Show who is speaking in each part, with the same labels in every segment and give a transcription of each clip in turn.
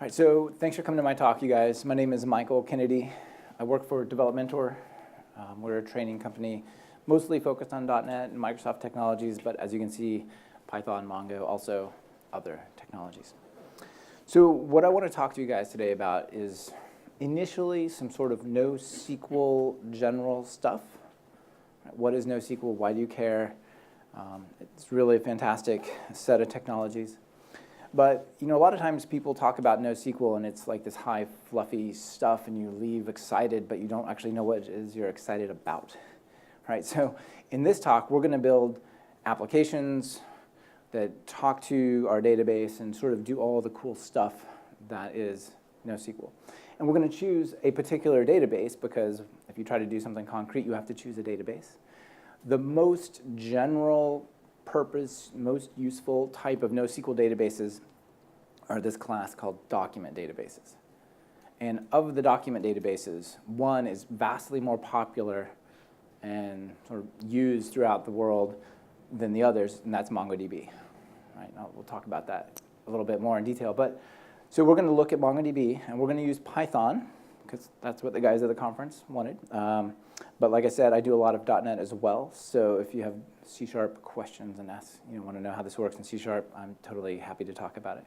Speaker 1: right, so thanks for coming to my talk, you guys. My name is Michael Kennedy. I work for Developmentor. We're a training company mostly focused on .NET and Microsoft technologies, but as you can see, Python, Mongo, also other technologies. So what I want to talk to you guys today about is initially some sort of NoSQL general stuff. What is NoSQL? Why do you care? It's really a fantastic set of technologies. But a lot of times people talk about NoSQL and it's like this high, fluffy stuff, and you leave excited, but you don't actually know what it is you're excited about. Right? So in this talk, we're going to build applications that talk to our database and sort of do all the cool stuff that is NoSQL. And we're going to choose a particular database because if you try to do something concrete, you have to choose a database. The most general purpose, most useful type of NoSQL databases are this class called document databases. And of the document databases, one is vastly more popular and sort of used throughout the world than the others, and that's MongoDB. Right? Now, we'll talk about that a little bit more in detail. So we're going to look at MongoDB, and we're going to use Python, because that's what the guys at the conference wanted. But like I said, I do a lot of .NET as well. So if you have C# questions and want to know how this works in C#, I'm totally happy to talk about it.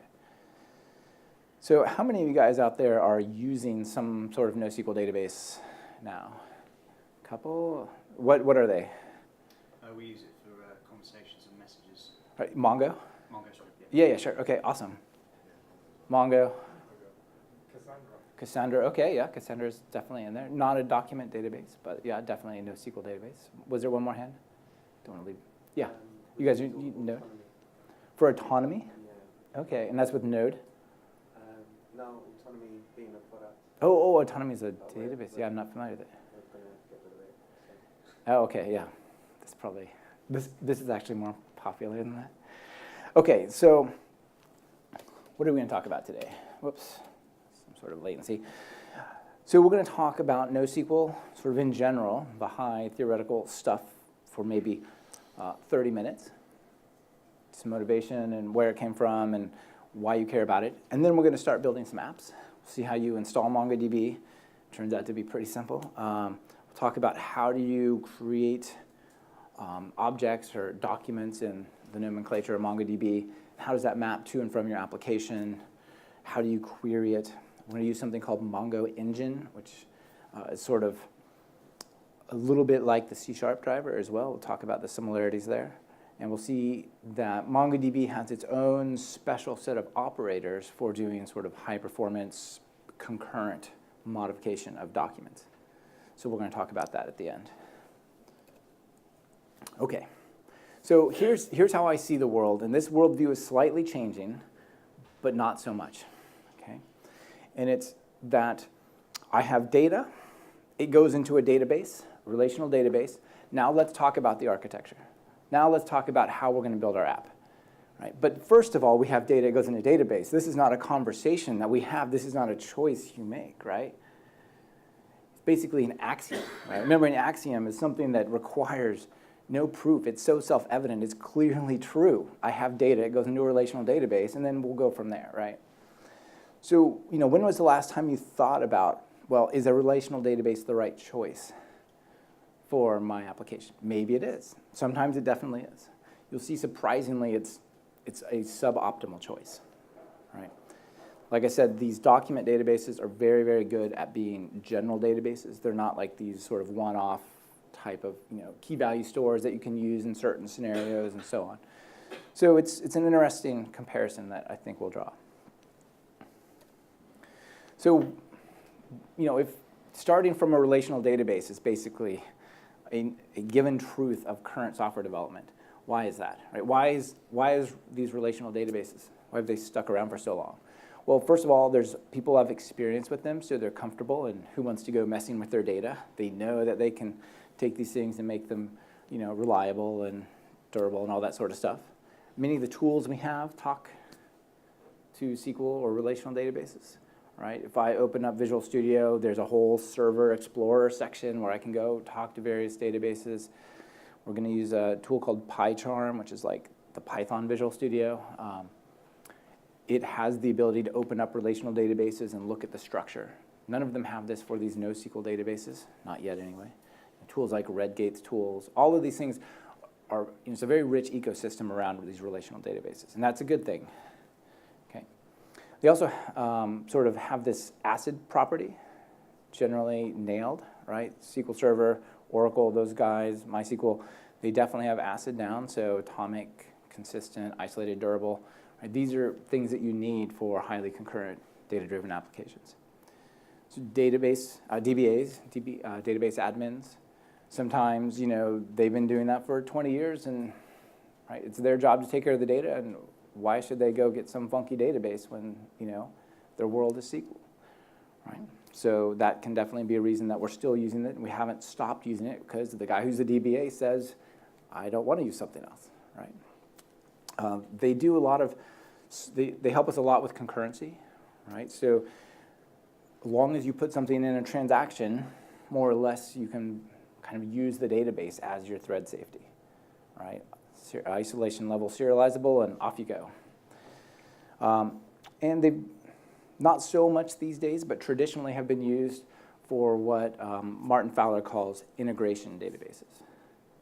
Speaker 1: So how many of you guys out there are using some sort of NoSQL database now? A couple? What are they?
Speaker 2: We use it for conversations and messages.
Speaker 1: Right, Mongo?
Speaker 2: Mongo, sorry.
Speaker 1: Yeah, sure. OK, awesome. Mongo. Cassandra, OK, yeah, Cassandra's definitely in there. Not a document database, but yeah, definitely a NoSQL database. Was there one more hand? Don't want to leave. Yeah, you guys, you Node? For autonomy?
Speaker 3: Yeah.
Speaker 1: OK, and that's with Node?
Speaker 3: No, autonomy being a product.
Speaker 1: Oh, autonomy is a database. Yeah, I'm not familiar with it. Oh, OK, yeah. That's probably, this is actually more popular than that. OK, so what are we going to talk about today? Whoops. Sort of latency. So we're going to talk about NoSQL sort of in general, the high theoretical stuff for maybe 30 minutes. Some motivation and where it came from and why you care about it. And then we're going to start building some apps. We'll see how you install MongoDB. Turns out to be pretty simple. We'll talk about how do you create objects or documents in the nomenclature of MongoDB. How does that map to and from your application? How do you query it? We're going to use something called Mongo Engine, which is sort of a little bit like the C# driver as well. We'll talk about the similarities there. And we'll see that MongoDB has its own special set of operators for doing sort of high-performance, concurrent modification of documents. So we're going to talk about that at the end. OK. So here's how I see the world. And this worldview is slightly changing, but not so much. And it's that I have data. It goes into a database, a relational database. Now let's talk about the architecture. Now let's talk about how we're going to build our app. Right? But first of all, we have data. It goes in a database. This is not a conversation that we have. This is not a choice you make. Right? It's basically an axiom. Right? Remember, an axiom is something that requires no proof. It's so self-evident. It's clearly true. I have data. It goes into a relational database, and then we'll go from there. Right? So, when was the last time you thought about, well, is a relational database the right choice for my application? Maybe it is. Sometimes it definitely is. You'll see, surprisingly, it's a suboptimal choice. Right? Like I said, these document databases are very, very good at being general databases. They're not like these sort of one-off type of key value stores that you can use in certain scenarios and so on. So it's an interesting comparison that I think we'll draw. So, if starting from a relational database is basically a given truth of current software development, why is that? Right? Why is these relational databases? Why have they stuck around for so long? Well, first of all, there's people have experience with them, so they're comfortable. And who wants to go messing with their data? They know that they can take these things and make them, reliable and durable and all that sort of stuff. Many of the tools we have talk to SQL or relational databases. Right? If I open up Visual Studio, there's a whole Server Explorer section where I can go talk to various databases. We're going to use a tool called PyCharm, which is like the Python Visual Studio. It has the ability to open up relational databases and look at the structure. None of them have this for these NoSQL databases, not yet anyway. Tools like Redgate's tools, all of these things are, it's a very rich ecosystem around these relational databases, and that's a good thing. Okay. They also sort of have this ACID property, generally nailed, right? SQL Server, Oracle, those guys, MySQL, they definitely have ACID down, so atomic, consistent, isolated, durable. Right? These are things that you need for highly concurrent data-driven applications. So database, DBAs, database admins, sometimes, they've been doing that for 20 years, and right, it's their job to take care of the data, and why should they go get some funky database when, their world is SQL, right? So that can definitely be a reason that we're still using it, and we haven't stopped using it because the guy who's the DBA says, I don't want to use something else, right? They do a lot of, they help us a lot with concurrency, right? So as long as you put something in a transaction, more or less you can kind of use the database as your thread safety, right? Isolation level serializable, and off you go. And they, not so much these days, but traditionally have been used for what Martin Fowler calls integration databases.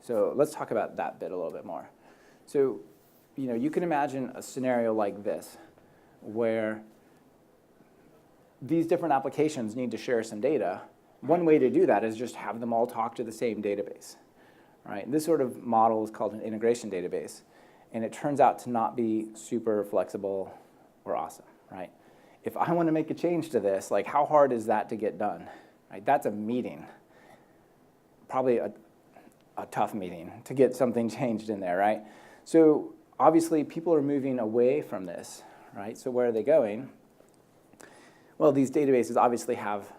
Speaker 1: So let's talk about that bit a little bit more. So, you can imagine a scenario like this, where these different applications need to share some data. One way to do that is just have them all talk to the same database, right? This sort of model is called an integration database, and it turns out to not be super flexible or awesome, right? If I want to make a change to this, like how hard is that to get done? Right? That's a meeting, probably a tough meeting to get something changed in there, right? So obviously people are moving away from this, right? So where are they going? Well, these databases obviously have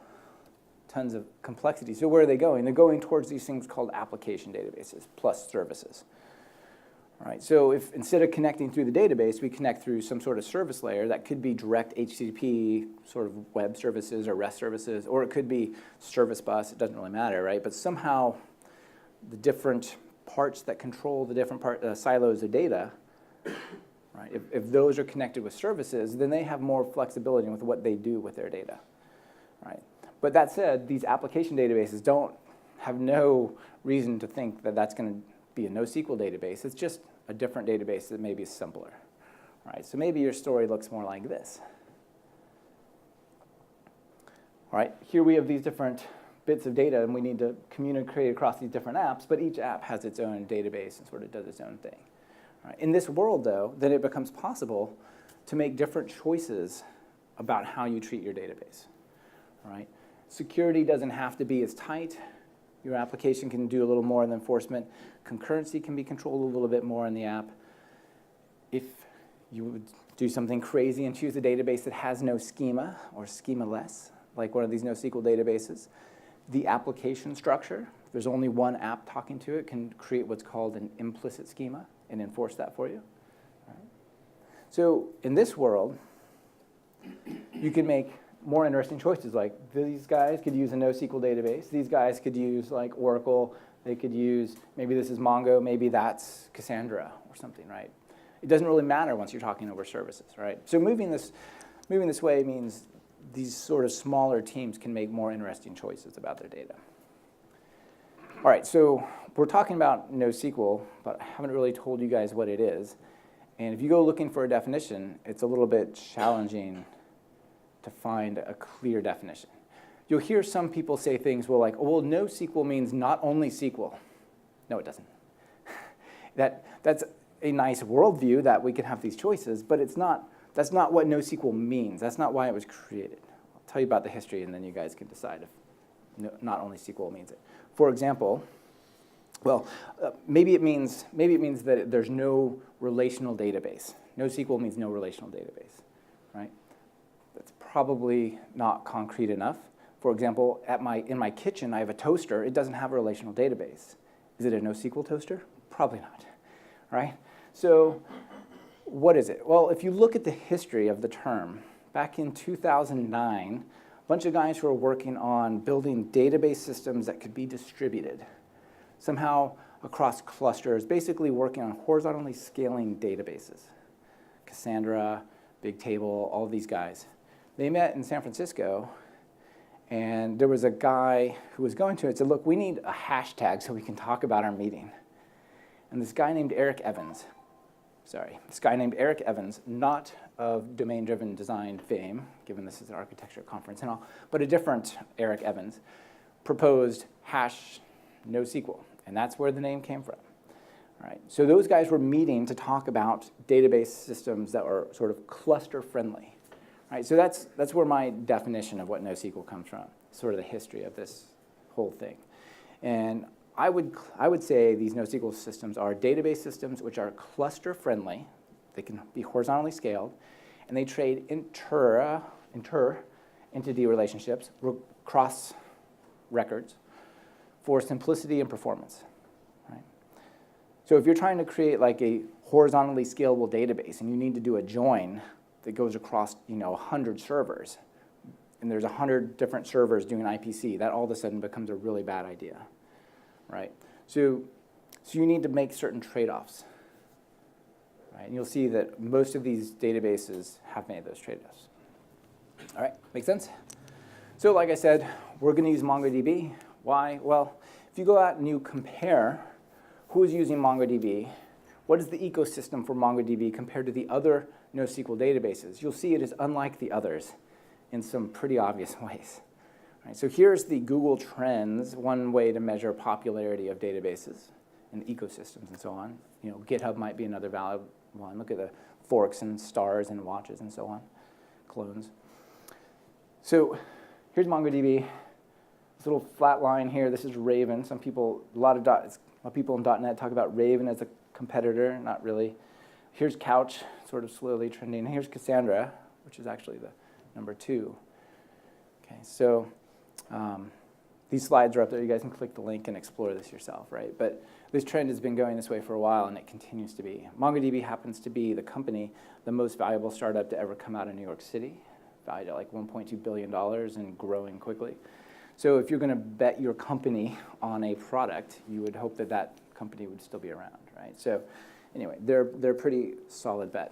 Speaker 1: tons of complexity. So where are they going? They're going towards these things called application databases plus services. Right, so if instead of connecting through the database, we connect through some sort of service layer, that could be direct HTTP sort of web services or REST services, or it could be service bus, it doesn't really matter, right? But somehow the different parts that control the different silos of data, right? If those are connected with services, then they have more flexibility with what they do with their data, right? But that said, these application databases have no reason to think that that's going to be a NoSQL database. It's just a different database that maybe is simpler, right? So maybe your story looks more like this. All right, here we have these different bits of data, and we need to communicate across these different apps, but each app has its own database and sort of does its own thing. All right. In this world, though, then it becomes possible to make different choices about how you treat your database. All right? Security doesn't have to be as tight. Your application can do a little more in enforcement. Concurrency can be controlled a little bit more in the app. If you would do something crazy and choose a database that has no schema or schema-less, like one of these NoSQL databases, the application structure, if there's only one app talking to it, can create what's called an implicit schema and enforce that for you. All right? So in this world, you can make more interesting choices, like these guys could use a NoSQL database. These guys could use like Oracle. They could use, maybe this is Mongo, maybe that's Cassandra or something, right? It doesn't really matter once you're talking over services, right? So moving this way means these sort of smaller teams can make more interesting choices about their data. All right, so we're talking about NoSQL, but I haven't really told you guys what it is. And if you go looking for a definition, it's a little bit challenging to find a clear definition. You'll hear some people say things, well, like, oh, well, NoSQL means not only SQL. No, it doesn't. That's a nice worldview that we can have these choices, but that's not what NoSQL means. That's not why it was created. I'll tell you about the history, and then you guys can decide if not only SQL means it. For example, well, maybe it means that there's no relational database. NoSQL means no relational database, right? That's probably not concrete enough. For example, in my kitchen, I have a toaster. It doesn't have a relational database. Is it a NoSQL toaster? Probably not, right? So what is it? Well, if you look at the history of the term, back in 2009, a bunch of guys who were working on building database systems that could be distributed somehow across clusters, basically working on horizontally scaling databases. Cassandra, big table, all of these guys. They met in San Francisco, and there was a guy who was going to it, said, look, we need a hashtag so we can talk about our meeting. And this guy named Eric Evans, not of domain-driven design fame, given this is an architecture conference and all, but a different Eric Evans, proposed hash NoSQL, and that's where the name came from. All right, so those guys were meeting to talk about database systems that are sort of cluster-friendly. Right, so that's where my definition of what NoSQL comes from, sort of the history of this whole thing. And I would say these NoSQL systems are database systems which are cluster-friendly. They can be horizontally scaled, and they trade inter-entity relationships across records for simplicity and performance. Right? So if you're trying to create like a horizontally scalable database and you need to do a join that goes across 100 servers, and there's 100 different servers doing IPC, that all of a sudden becomes a really bad idea, right? So you need to make certain trade-offs, right? And you'll see that most of these databases have made those trade-offs. All right, make sense? So like I said, we're going to use MongoDB. Why? Well, if you go out and you compare who's using MongoDB, what is the ecosystem for MongoDB compared to the other NoSQL databases, you'll see it is unlike the others in some pretty obvious ways. Right, so here's the Google Trends, one way to measure popularity of databases and ecosystems and so on. GitHub might be another valid one. Look at the forks and stars and watches and so on, clones. So here's MongoDB. This little flat line here, this is Raven. A lot of people in .NET talk about Raven as a competitor, not really. Here's Couch, sort of slowly trending. Here's Cassandra, which is actually the number 2. Okay, so these slides are up there. You guys can click the link and explore this yourself, right? But this trend has been going this way for a while, and it continues to be. MongoDB happens to be the most valuable startup to ever come out of New York City, valued at like $1.2 billion and growing quickly. So if you're going to bet your company on a product, you would hope that that company would still be around, right? So anyway, they're a pretty solid bet.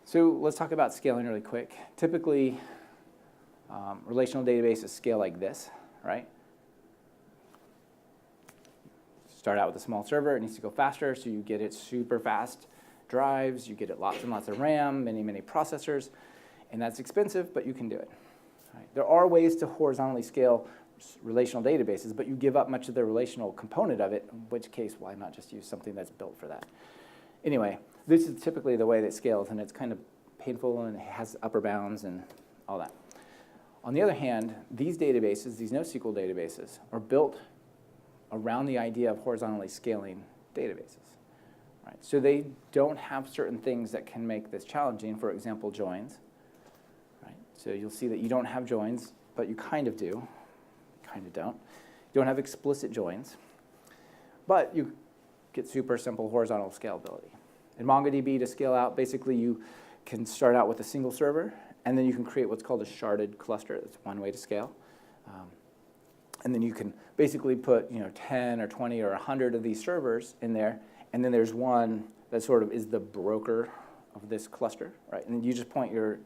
Speaker 1: So let's talk about scaling really quick. Typically, relational databases scale like this, right? Start out with a small server. It needs to go faster, so you get it super fast drives. You get it lots and lots of RAM, many, many processors. And that's expensive, but you can do it. Right? There are ways to horizontally scale relational databases, but you give up much of the relational component of it, in which case, why not just use something that's built for that? Anyway, this is typically the way that it scales, and it's kind of painful, and it has upper bounds and all that. On the other hand, these databases, these NoSQL databases, are built around the idea of horizontally scaling databases. Right? So they don't have certain things that can make this challenging, for example, joins. Right? So you'll see that you don't have joins, but you kind of do. Kind of don't. You don't have explicit joins, but you get super simple horizontal scalability. In MongoDB, to scale out, basically you can start out with a single server, and then you can create what's called a sharded cluster. That's one way to scale. And then you can basically put 10 or 20 or 100 of these servers in there, and then there's one that sort of is the broker of this cluster, right? And you just point your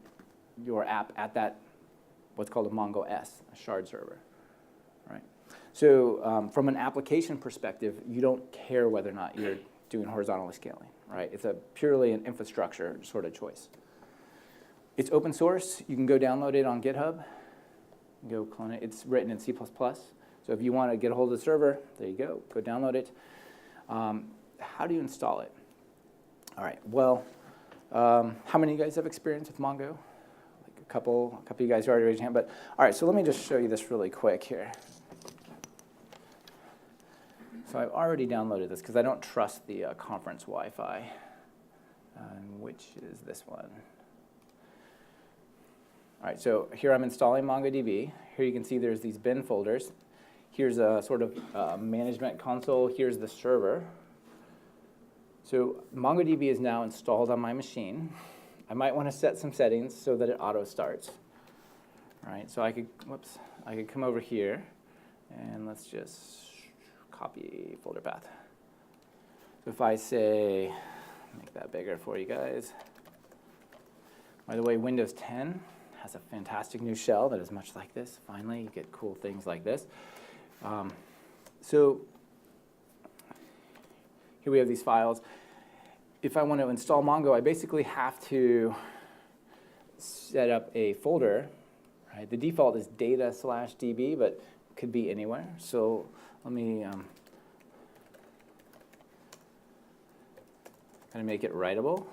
Speaker 1: app at that, what's called a Mongo S, a shard server, right? So from an application perspective, you don't care whether or not you're doing horizontally scaling, right? It's purely an infrastructure sort of choice. It's open source. You can go download it on GitHub. Go clone it. It's written in C++. So if you want to get a hold of the server, there you go. Go download it. How do you install it? All right. Well, how many of you guys have experience with Mongo? Like a couple of you guys already raised your hand. But all right. So let me just show you this really quick here. So I've already downloaded this because I don't trust the conference Wi-Fi, which is this one. All right, so here I'm installing MongoDB. Here you can see there's these bin folders. Here's a sort of management console. Here's the server. So MongoDB is now installed on my machine. I might want to set some settings so that it auto starts. All right, so I could come over here, and let's just copy folder path. So if I say, make that bigger for you guys. By the way, Windows 10 has a fantastic new shell that is much like this. Finally, you get cool things like this. So here we have these files. If I want to install Mongo, I basically have to set up a folder. Right? The default is data/db, but it could be anywhere. So let me kind of make it writable.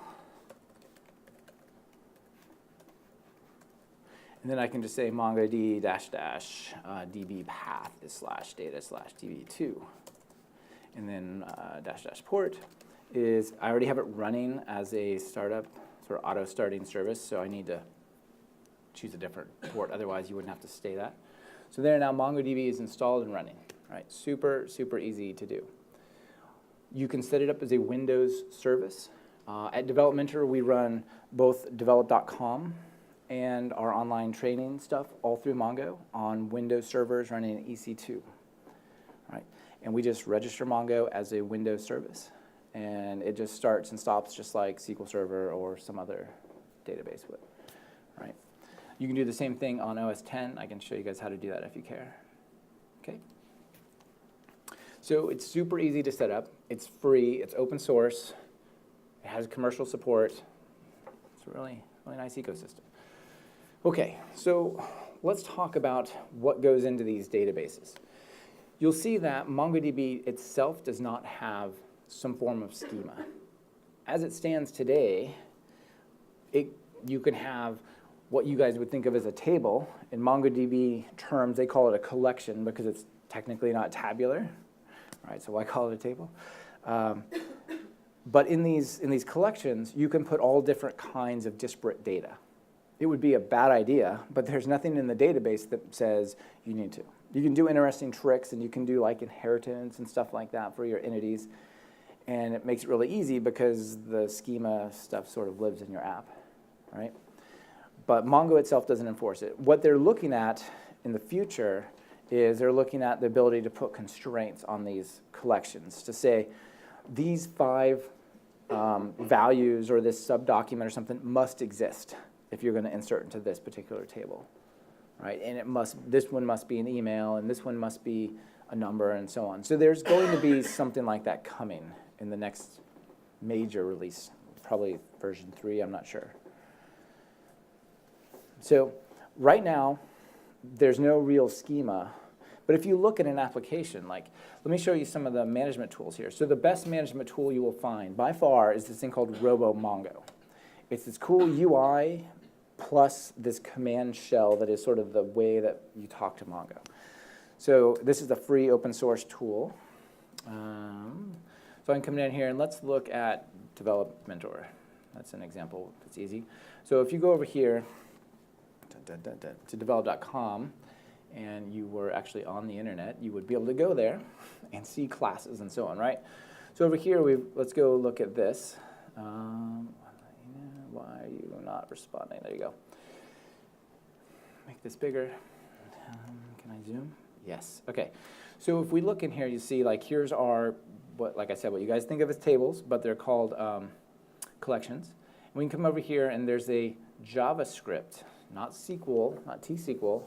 Speaker 1: And then I can just say MongoDB --db path is /data/db2. And then --port is, I already have it running as a startup, sort of auto-starting service, so I need to choose a different port, otherwise you wouldn't have to stay that. So there now MongoDB is installed and running, right? Super, super easy to do. You can set it up as a Windows service. At Developmentor, we run both develop.com and our online training stuff all through Mongo on Windows servers running in EC2. Right? And we just register Mongo as a Windows service, and it just starts and stops just like SQL Server or some other database would. Right? You can do the same thing on OS X. I can show you guys how to do that if you care. Okay? So it's super easy to set up. It's free. It's open source. It has commercial support. It's a really, really nice ecosystem. Okay, so let's talk about what goes into these databases. You'll see that MongoDB itself does not have some form of schema. As it stands today, you can have what you guys would think of as a table. In MongoDB terms, they call it a collection because it's technically not tabular. Right, so why call it a table? But in these collections, you can put all different kinds of disparate data. It would be a bad idea, but there's nothing in the database that says you need to. You can do interesting tricks, and you can do like inheritance and stuff like that for your entities. And it makes it really easy because the schema stuff sort of lives in your app, right? But Mongo itself doesn't enforce it. What they're looking at in the future is they're looking at the ability to put constraints on these collections to say these 5 values or this subdocument or something must exist if you're going to insert into this particular table, right? And this one must be an email, and this one must be a number, and so on. So there's going to be something like that coming in the next major release, probably version 3, I'm not sure. So right now, there's no real schema. But if you look at an application, like, let me show you some of the management tools here. So the best management tool you will find, by far, is this thing called RoboMongo. It's this cool UI plus this command shell that is sort of the way that you talk to Mongo. So this is a free open source tool. So I can come down here and let's look at Developmentor. That's an example. It's easy. So if you go over here to develop.com and you were actually on the internet, you would be able to go there and see classes and so on, right? So over here, let's go look at this. Why are you not responding? There you go. Make this bigger. Can I zoom? Yes. Okay. So if we look in here, you see like here's our, like I said, what you guys think of as tables, but they're called collections. And we can come over here and there's a JavaScript, not SQL, not T-SQL,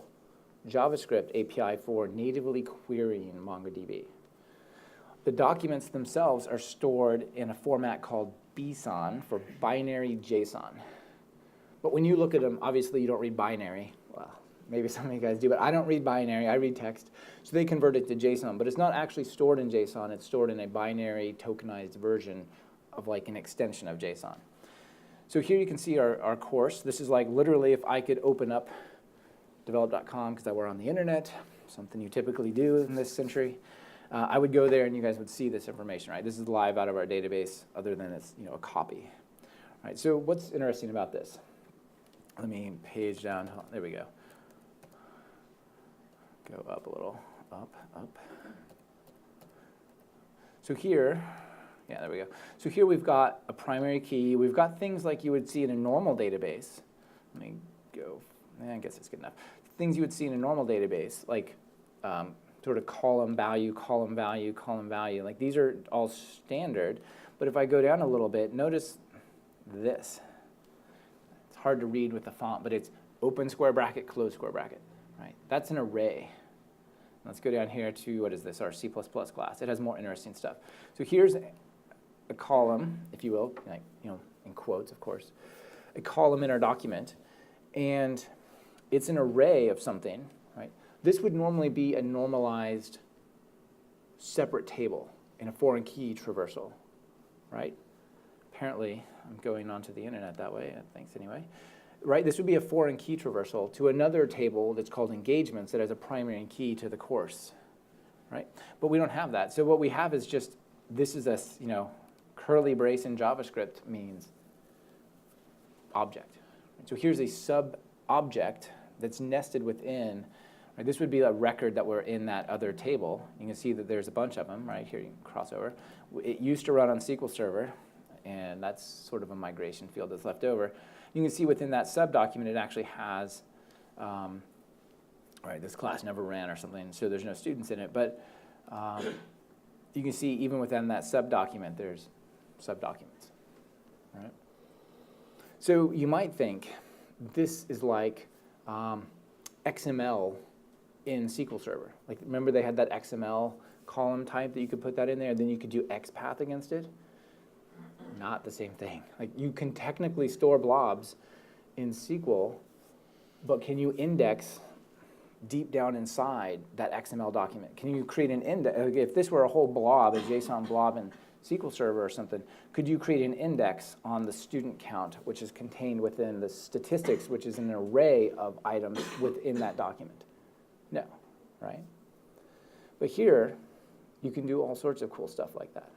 Speaker 1: JavaScript API for natively querying MongoDB. The documents themselves are stored in a format called BSON, for binary JSON. But when you look at them, obviously you don't read binary. Well, maybe some of you guys do, but I don't read binary, I read text. So they convert it to JSON, but it's not actually stored in JSON, it's stored in a binary tokenized version of like an extension of JSON. So here you can see our course. This is like literally if I could open up develop.com because we're on the internet, something you typically do in this century. I would go there and you guys would see this information, right? This is live out of our database, other than it's a copy. Right, so what's interesting about this? Let me page down. There we go. Go up a little. Up, up. So here, yeah, there we go. So here we've got a primary key. We've got things like you would see in a normal database. Let me go. I guess it's good enough. Things you would see in a normal database, like sort of column value, column value, column value. Like these are all standard. But if I go down a little bit, notice this. It's hard to read with the font, but it's open square bracket, close square bracket, right? That's an array. Let's go down here to, what is this, our C++ class. It has more interesting stuff. So here's a column, if you will, like, in quotes, of course, a column in our document, and it's an array of something, right? This would normally be a normalized separate table in a foreign key traversal, right? Apparently, I'm going onto the internet that way, thanks anyway. Right, this would be a foreign key traversal to another table that's called engagements that has a primary key to the course, right? But we don't have that. So what we have is just, this is a, curly brace in JavaScript means object. So here's a sub-object that's nested within, right? This would be a record that we're in that other table. You can see that there's a bunch of them, right? Here you can cross over. It used to run on SQL Server, and that's sort of a migration field that's left over. You can see within that sub-document it actually has, right, this class never ran or something, so there's no students in it. But you can see even within that sub-document there's sub-documents, right? So you might think this is like XML in SQL Server. Like, remember they had that XML column type that you could put that in there, and then you could do XPath against it? Not the same thing. Like, you can technically store blobs in SQL, but can you index deep down inside that XML document? Can you create an index? If this were a whole blob, a JSON blob in SQL Server or something, could you create an index on the student count, which is contained within the statistics, which is an array of items within that document? No, right? But here, you can do all sorts of cool stuff like that.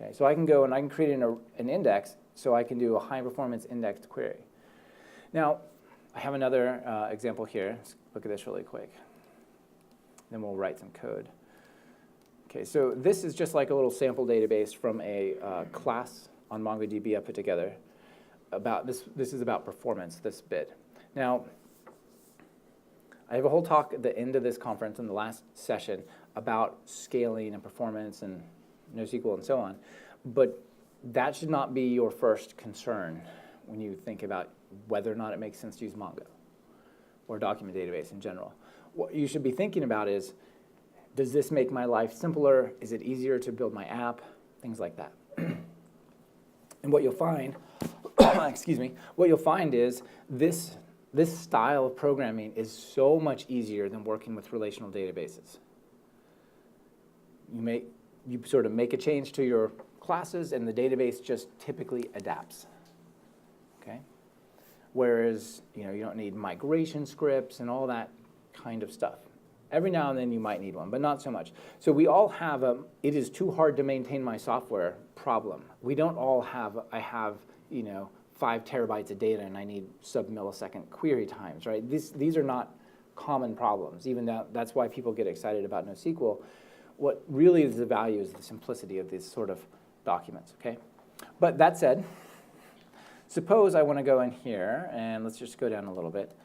Speaker 1: Okay, so I can go and I can create an index, so I can do a high-performance indexed query. Now, I have another example here. Let's look at this really quick. Then we'll write some code. Okay, so this is just like a little sample database from a class on MongoDB I put together. About this is about performance, this bit. Now, I have a whole talk at the end of this conference in the last session about scaling and performance and NoSQL and so on, but that should not be your first concern when you think about whether or not it makes sense to use Mongo or a document database in general. What you should be thinking about is, does this make my life simpler? Is it easier to build my app? Things like that. And what you'll find, excuse me, what you'll find is this style of programming is so much easier than working with relational databases. You sort of make a change to your classes, and the database just typically adapts. Okay? Whereas, you don't need migration scripts and all that kind of stuff. Every now and then you might need one, but not so much. So we all have a, it is too hard to maintain my software problem. We don't all have, I have, 5 terabytes of data and I need sub-millisecond query times, right? These are not common problems. Even that's why people get excited about NoSQL. What really is the value is the simplicity of these sort of documents, okay? But that said, suppose I want to go in here, and let's just go down a little bit.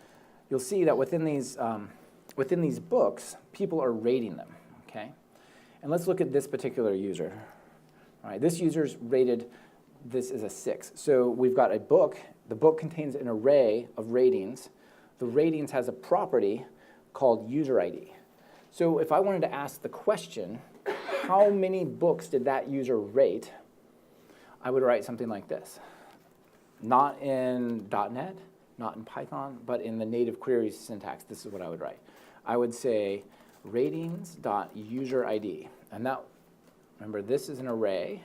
Speaker 1: You'll see that within these books, people are rating them, okay? And let's look at this particular user. All right, this user's rated, this is a 6. So we've got a book. The book contains an array of ratings. The ratings has a property called user ID. So if I wanted to ask the question, how many books did that user rate, I would write something like this. Not in .NET, not in Python, but in the native queries syntax, this is what I would write. I would say ratings.userid. And that, remember, this is an array.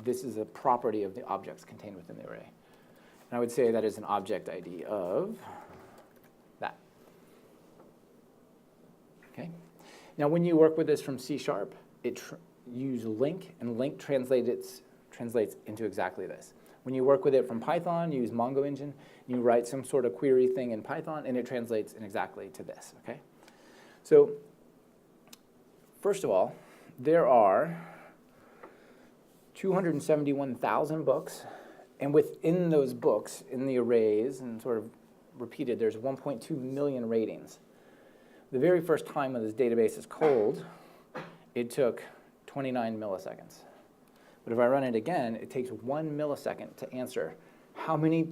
Speaker 1: This is a property of the objects contained within the array. And I would say that is an object ID of that. Okay. Now, when you work with this from C#, use link, and link translates into exactly this. When you work with it from Python, you use Mongo engine, you write some sort of query thing in Python, and it translates in exactly to this, okay? So, first of all, there are 271,000 books, and within those books, in the arrays, and sort of repeated, there's 1.2 million ratings. The very first time when this database is cold, it took 29 milliseconds. But if I run it again, it takes 1 millisecond to answer how many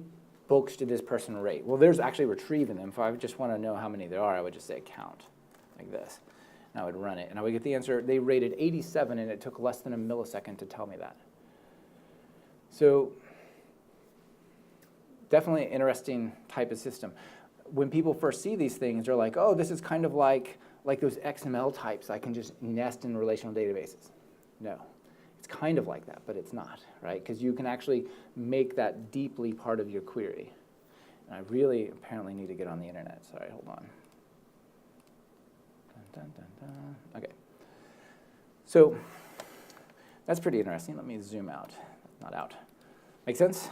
Speaker 1: books did this person rate? Well, there's actually retrieving them. If I just want to know how many there are, I would just say count, like this. And I would run it, and I would get the answer. They rated 87, and it took less than a millisecond to tell me that. So definitely an interesting type of system. When people first see these things, they're like, oh, this is kind of like those XML types I can just nest in relational databases. No, it's kind of like that, but it's not, right? Because you can actually make that deeply part of your query. And I really apparently need to get on the internet. Sorry, hold on. Dun, dun, dun, dun. Okay. So that's pretty interesting. Let me zoom out. Not out. Make sense?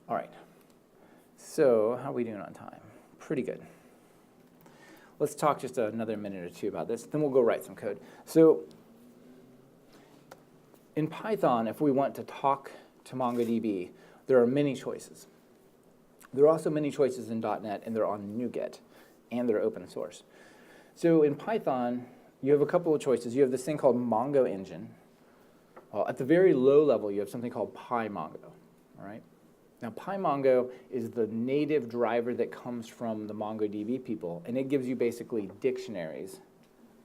Speaker 1: All right. So how are we doing on time? Pretty good. Let's talk just another minute or two about this, then we'll go write some code. So in Python, if we want to talk to MongoDB, there are many choices. There are also many choices in .NET, and they're on NuGet, and they're open source. So in Python, you have a couple of choices. You have this thing called Mongo Engine. Well, at the very low level, you have something called PyMongo, all right? Now, PyMongo is the native driver that comes from the MongoDB people, and it gives you basically dictionaries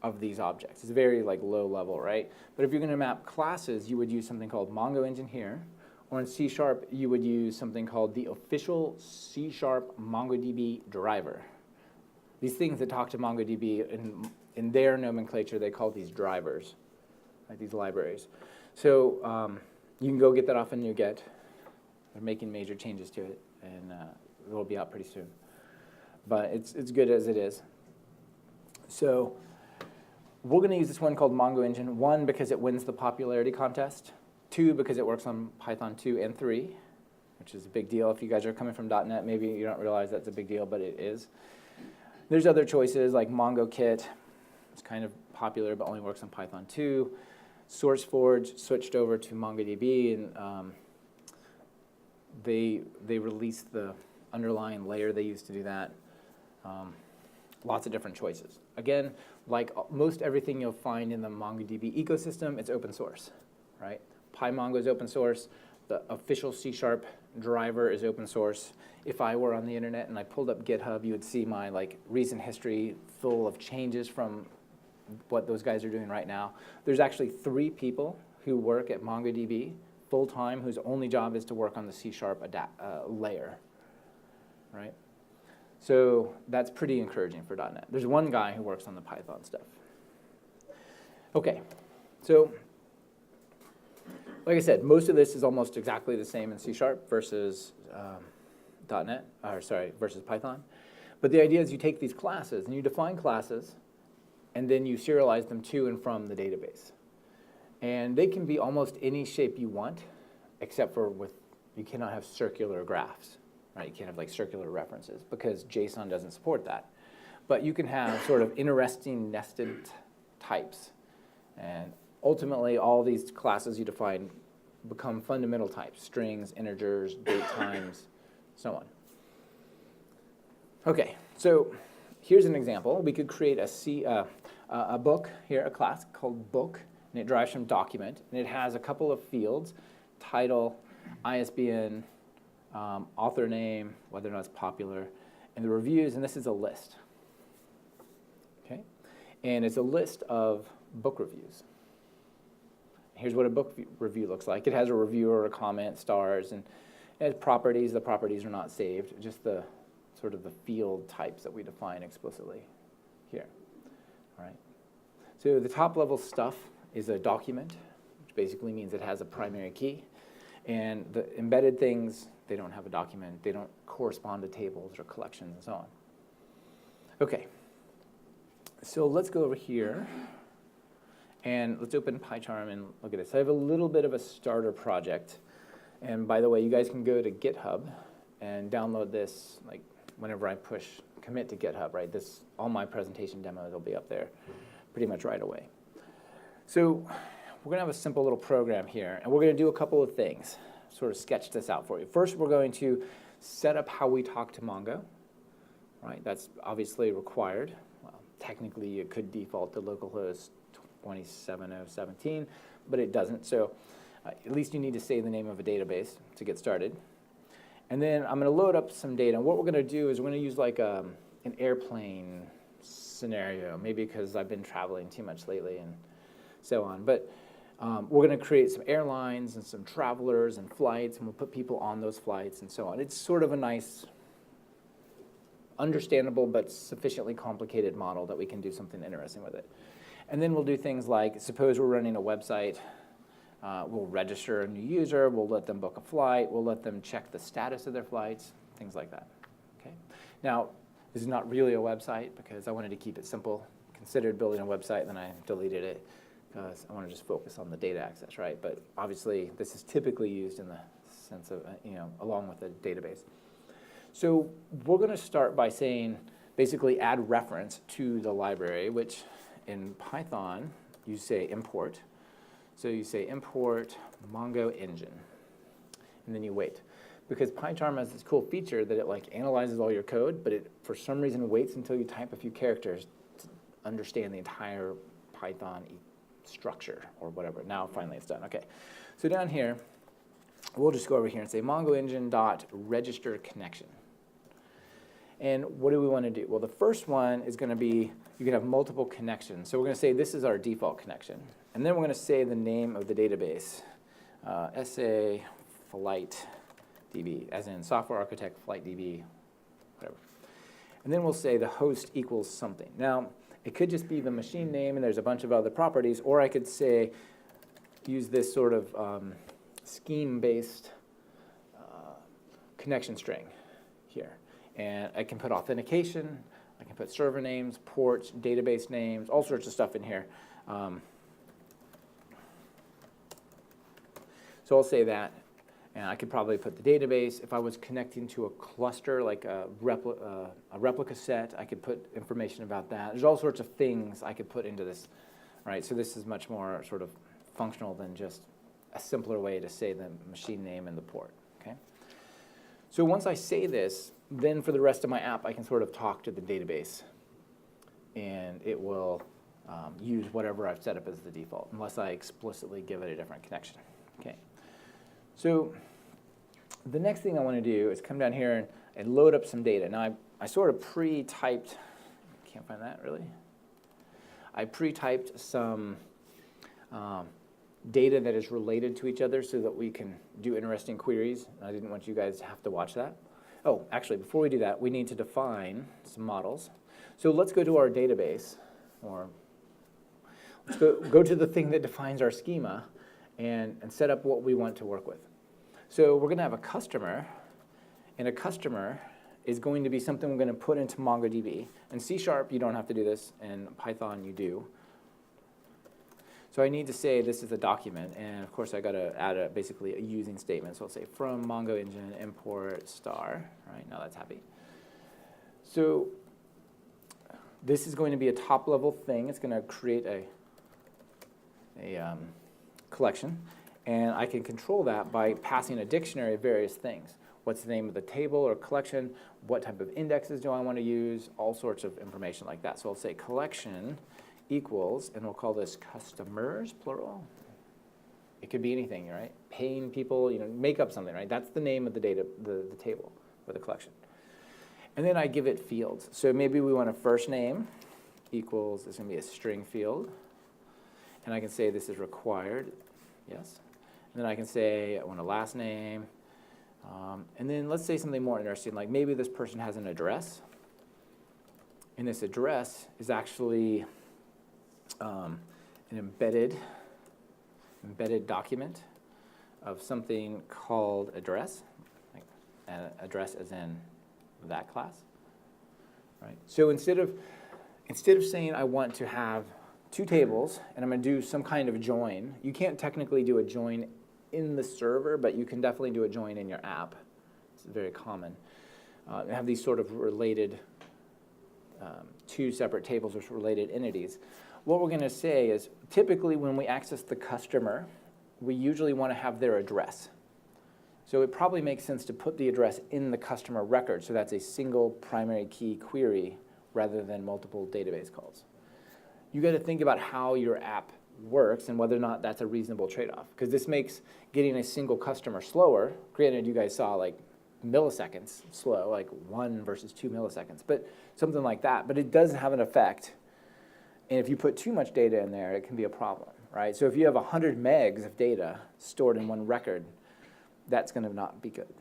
Speaker 1: of these objects. It's very low level, right? But if you're going to map classes, you would use something called Mongo Engine here, or in C#, you would use something called the official C# MongoDB driver. These things that talk to MongoDB, in their nomenclature, they call these drivers, right, these libraries. So you can go get that off of NuGet. They're making major changes to it, and it'll be out pretty soon. But it's good as it is. So we're going to use this one called Mongo Engine. 1, because it wins the popularity contest. 2, because it works on Python 2 and 3, which is a big deal. If you guys are coming from .NET, maybe you don't realize that's a big deal, but it is. There's other choices like MongoKit. It's kind of popular, but only works on Python 2. SourceForge switched over to MongoDB, and they released the underlying layer they used to do that. Lots of different choices. Again, like most everything you'll find in the MongoDB ecosystem, it's open source, right? PyMongo is open source. The official C# driver is open source. If I were on the internet and I pulled up GitHub, you would see my recent history full of changes from what those guys are doing right now. There's actually 3 people who work at MongoDB full-time whose only job is to work on the C# layer, right? So that's pretty encouraging for .NET. There's one guy who works on the Python stuff. Okay, so like I said, most of this is almost exactly the same in C# versus .NET, versus Python. But the idea is you take these classes and you define classes, and then you serialize them to and from the database. And they can be almost any shape you want, except for you cannot have circular graphs, right? You can't have circular references because JSON doesn't support that. But you can have sort of interesting nested types. And ultimately, all these classes you define become fundamental types: strings, integers, date times, so on. Okay, so here's an example. We could create a book here, a class called book, and it derives from document, and it has a couple of fields: title, ISBN, author name, whether or not it's popular, and the reviews, and this is a list. Okay, and it's a list of book reviews. Here's what a book review looks like. It has a reviewer, a comment, stars, and it has properties. The properties are not saved, just the sort of the field types that we define explicitly here. All right. So the top level stuff is a document, which basically means it has a primary key. And the embedded things, they don't have a document. They don't correspond to tables or collections and so on. Okay. So let's go over here. And let's open PyCharm and look at this. I have a little bit of a starter project. And by the way, you guys can go to GitHub and download this whenever I push commit to GitHub, right? All my presentation demos will be up there pretty much right away. So we're going to have a simple little program here, and we're going to do a couple of things, sort of sketch this out for you. First, we're going to set up how we talk to Mongo, right? That's obviously required. Well, technically, it could default to localhost 27017, but it doesn't. So At least you need to say the name of a database to get started. And then I'm going to load up some data. And what we're going to do is we're going to use like an airplane scenario, maybe because I've been traveling too much lately and so on. But we're going to create some airlines and some travelers and flights, and we'll put people on those flights and so on. It's sort of a nice, understandable but sufficiently complicated model that we can do something interesting with it. And then we'll do things like, suppose we're running a website. We'll register a new user. We'll let them book a flight. We'll let them check the status of their flights, things like that. Okay. Now, this is not really a website because I wanted to keep it simple. Considered building a website, then I deleted it because I want to just focus on the data access, right? But obviously, this is typically used in the sense of, along with a database. So we're going to start by saying, basically add reference to the library, which in Python, you say import. So you say import Mongo engine, and then you wait. Because PyCharm has this cool feature that it like analyzes all your code, but it for some reason waits until you type a few characters to understand the entire Python structure or whatever. Now finally it's done. Okay, so down here, we'll just go over here and say Mongo engine dot register connection. And what do we want to do? Well, the first one is going to be, you can have multiple connections. So we're going to say this is our default connection. And then we're going to say the name of the database, SA Flight DB, as in software architect Flight DB, whatever. And then we'll say the host equals something. Now, it could just be the machine name, and there's a bunch of other properties, or I could say, use this sort of scheme-based connection string here. And I can put authentication, I can put server names, ports, database names, all sorts of stuff in here. So I'll say that, and I could probably put the database. If I was connecting to a cluster, like a replica set, I could put information about that. There's all sorts of things I could put into this, right? So this is much more sort of functional than just a simpler way to say the machine name and the port, okay? So once I say this, then for the rest of my app, I can sort of talk to the database, and it will use whatever I've set up as the default, unless I explicitly give it a different connection, okay? So the next thing I want to do is come down here and load up some data. Now, I sort of pre-typed, can't find that really. I pre-typed some data that is related to each other so that we can do interesting queries. I didn't want you guys to have to watch that. Oh, actually, before we do that, we need to define some models. So let's go to our database, or let's go to the thing that defines our schema and set up what we want to work with. So we're going to have a customer, and a customer is going to be something we're going to put into MongoDB. In C#, you don't have to do this. In Python, you do. So I need to say this is a document, and of course I got to add basically a using statement. So I'll say from Mongo engine import star. Right, now that's happy. So this is going to be a top-level thing. It's going to create a collection, and I can control that by passing a dictionary of various things. What's the name of the table or collection? What type of indexes do I want to use? All sorts of information like that. So I'll say collection equals, and we'll call this customers, plural. It could be anything, right? Paying people, make up something, right? That's the name of the data, the table or the collection. And then I give it fields. So maybe we want a first name equals, it's going to be a string field. And I can say this is required, yes. And then I can say I want a last name. And then let's say something more interesting, like maybe this person has an address. And this address is actually an embedded document of something called address, like address as in that class, right? So instead of saying I want to have two tables and I'm going to do some kind of join, you can't technically do a join in the server, but you can definitely do a join in your app. It's very common. Have these sort of related two separate tables with related entities. What we're going to say is typically when we access the customer, we usually want to have their address. So it probably makes sense to put the address in the customer record, so that's a single primary key query rather than multiple database calls. You got to think about how your app works and whether or not that's a reasonable trade-off. Because this makes getting a single customer slower. Granted, you guys saw like milliseconds slow, like 1 versus 2 milliseconds, but something like that. But it does have an effect. And if you put too much data in there, it can be a problem, right? So if you have 100 megs of data stored in one record, that's going to not be good,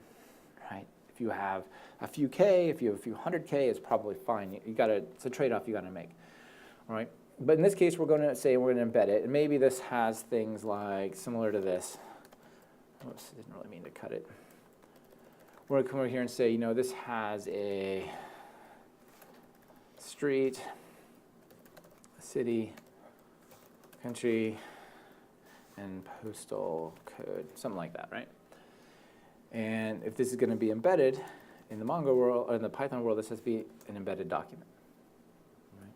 Speaker 1: right? If you have a few K, if you have a few 100K, it's probably fine. It's a trade-off you got to make, all right? But in this case, we're going to say we're going to embed it, and maybe this has things like similar to this. Oops, didn't really mean to cut it. We're going to come over here and say, this has a street, city, country, and postal code, something like that, right? And if this is going to be embedded in the Mongo world, or in the Python world, this has to be an embedded document. Right?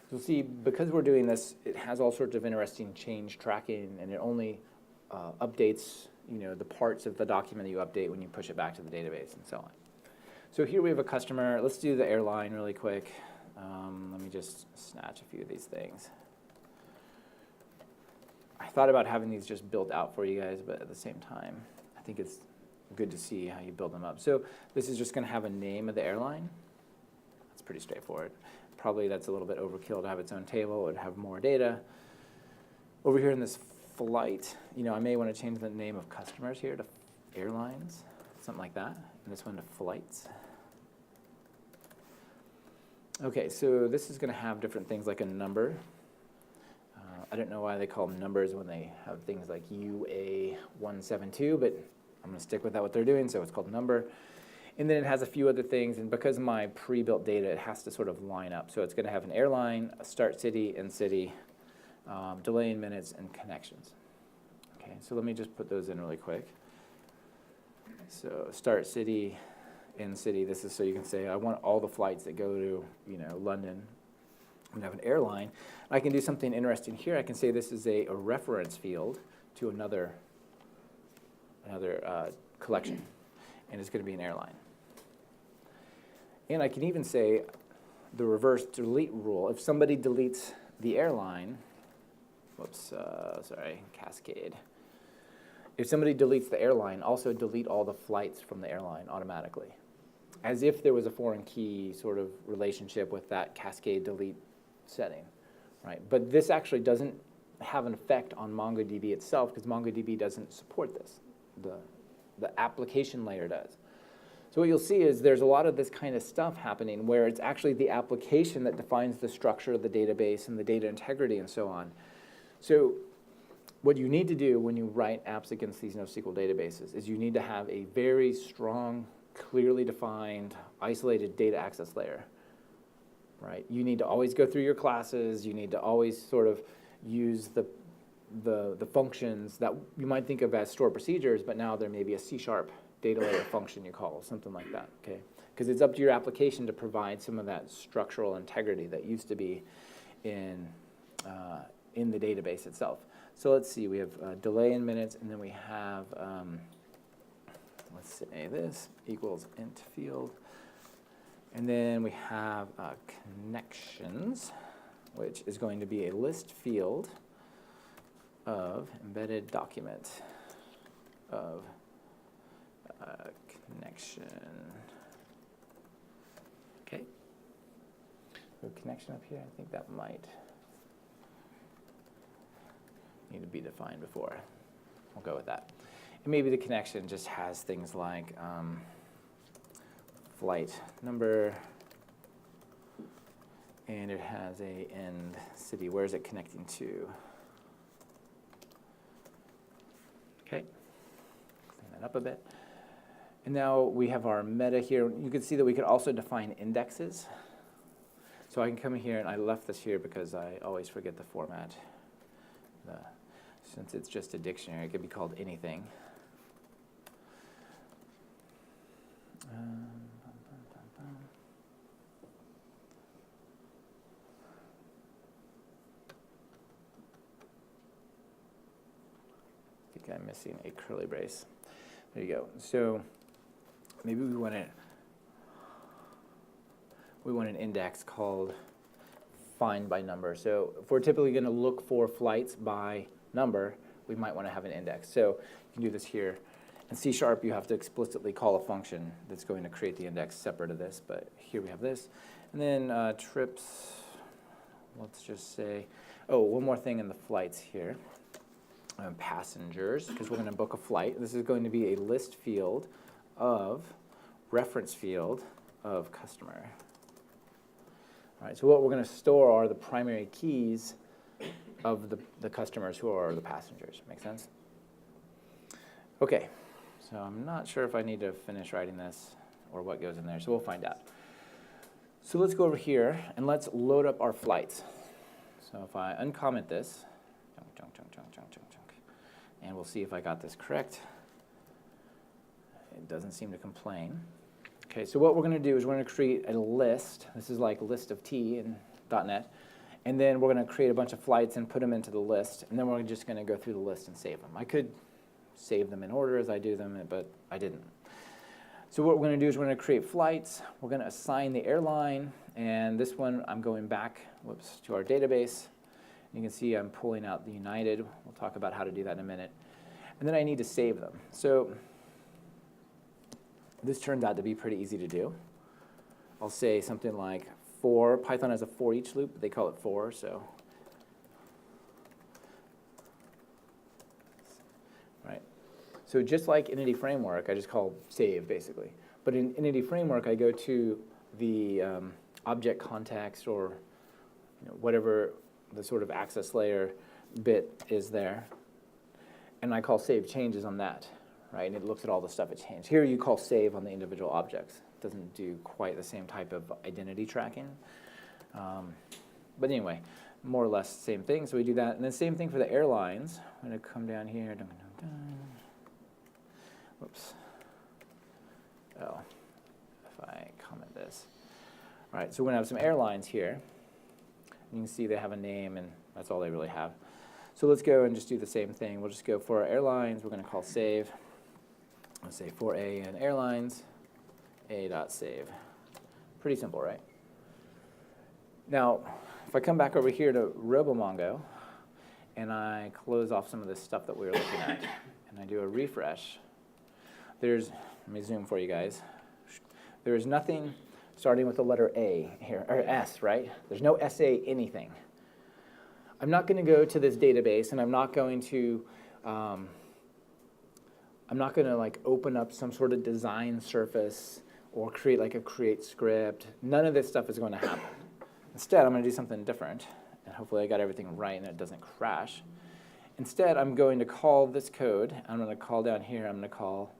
Speaker 1: You'll see, because we're doing this, it has all sorts of interesting change tracking, and it only updates the parts of the document that you update when you push it back to the database and so on. So here we have a customer. Let's do the airline really quick. Let me just snatch a few of these things. I thought about having these just built out for you guys, but at the same time, I think it's good to see how you build them up. So this is just going to have a name of the airline. That's pretty straightforward. Probably that's a little bit overkill to have its own table. It would have more data. Over here in this flight, I may want to change the name of customers here to airlines, something like that. And this one to flights. Okay, so this is going to have different things like a number. I don't know why they call them numbers when they have things like UA172, but I'm going to stick with that, what they're doing, so it's called number. And then it has a few other things, and because of my pre-built data, it has to sort of line up. So it's going to have an airline, a start city, end city, delay in minutes, and connections. Okay, so let me just put those in really quick. So start city, end city. This is so you can say, I want all the flights that go to London. I'm going to have an airline. I can do something interesting here. I can say this is a reference field to another collection, and it's going to be an airline. And I can even say the reverse delete rule. If somebody deletes the airline, cascade. If somebody deletes the airline, also delete all the flights from the airline automatically, as if there was a foreign key sort of relationship with that cascade delete setting, right? But this actually doesn't have an effect on MongoDB itself because MongoDB doesn't support this. The application layer does. So what you'll see is there's a lot of this kind of stuff happening where it's actually the application that defines the structure of the database and the data integrity and so on. So what you need to do when you write apps against these NoSQL databases is you need to have a very strong, clearly defined, isolated data access layer. Right? You need to always go through your classes. You need to always sort of use the functions that you might think of as stored procedures, but now there may be a C# data layer function you call, something like that. Okay? Because it's up to your application to provide some of that structural integrity that used to be in the database itself. So let's see. We have delay in minutes, and then we have let's say this equals int field. And then we have connections, which is going to be a list field of embedded document of connection. Okay. So connection up here, I think that might need to be defined before. We'll go with that. And maybe the connection just has things like flight number, and it has a end city. Where is it connecting to? Okay, clean that up a bit. And now we have our meta here. You can see that we could also define indexes. So I can come in here, and I left this here because I always forget the format. Since it's just a dictionary, it could be called anything. I think I'm missing a curly brace. There you go. So maybe we want an index called find by number. So if we're typically going to look for flights by number, we might want to have an index. So you can do this here. In C#, you have to explicitly call a function that's going to create the index separate of this, but here we have this. And then trips, let's just say, oh, one more thing in the flights here. Passengers, because we're going to book a flight. This is going to be a list field of reference field of customer. All right, so what we're going to store are the primary keys of the customers who are the passengers. Make sense? Okay, so I'm not sure if I need to finish writing this or what goes in there, so we'll find out. So let's go over here and let's load up our flights. So if I uncomment this, and we'll see if I got this correct. It doesn't seem to complain. Okay, so what we're going to do is we're going to create a list. This is like list of T in .NET. And then we're going to create a bunch of flights and put them into the list. And then we're just going to go through the list and save them. I could save them in order as I do them, but I didn't. So what we're going to do is we're going to create flights. We're going to assign the airline. And this one, I'm going back to our database. You can see I'm pulling out the United. We'll talk about how to do that in a minute. And then I need to save them. So this turns out to be pretty easy to do. I'll say something like for. Python has a for each loop, but they call it for. So, right. So just like Entity Framework, I just call save basically. But in Entity Framework, I go to the object context or whatever the sort of access layer bit is there, and I call save changes on that, right? And it looks at all the stuff it changed. Here you call save on the individual objects. It doesn't do quite the same type of identity tracking. But anyway, more or less same thing. So we do that. And then same thing for the airlines. I'm going to come down here. Whoops. Oh, if I comment this. All right, so we're going to have some airlines here. You can see they have a name, and that's all they really have. So let's go and just do the same thing. We'll just go for our airlines. We're going to call save. Let's say for A and airlines, a.save. Pretty simple, right? Now, if I come back over here to RoboMongo, and I close off some of this stuff that we were looking at, and I do a refresh, let me zoom for you guys. There is nothing starting with the letter A here, or S, right? There's no SA anything. I'm not going to go to this database, and I'm not going to like open up some sort of design surface or create like a create script. None of this stuff is going to happen. Instead, I'm going to do something different, and hopefully I got everything right and it doesn't crash. Instead, I'm going to call this code. I'm going to call down here. I'm going to call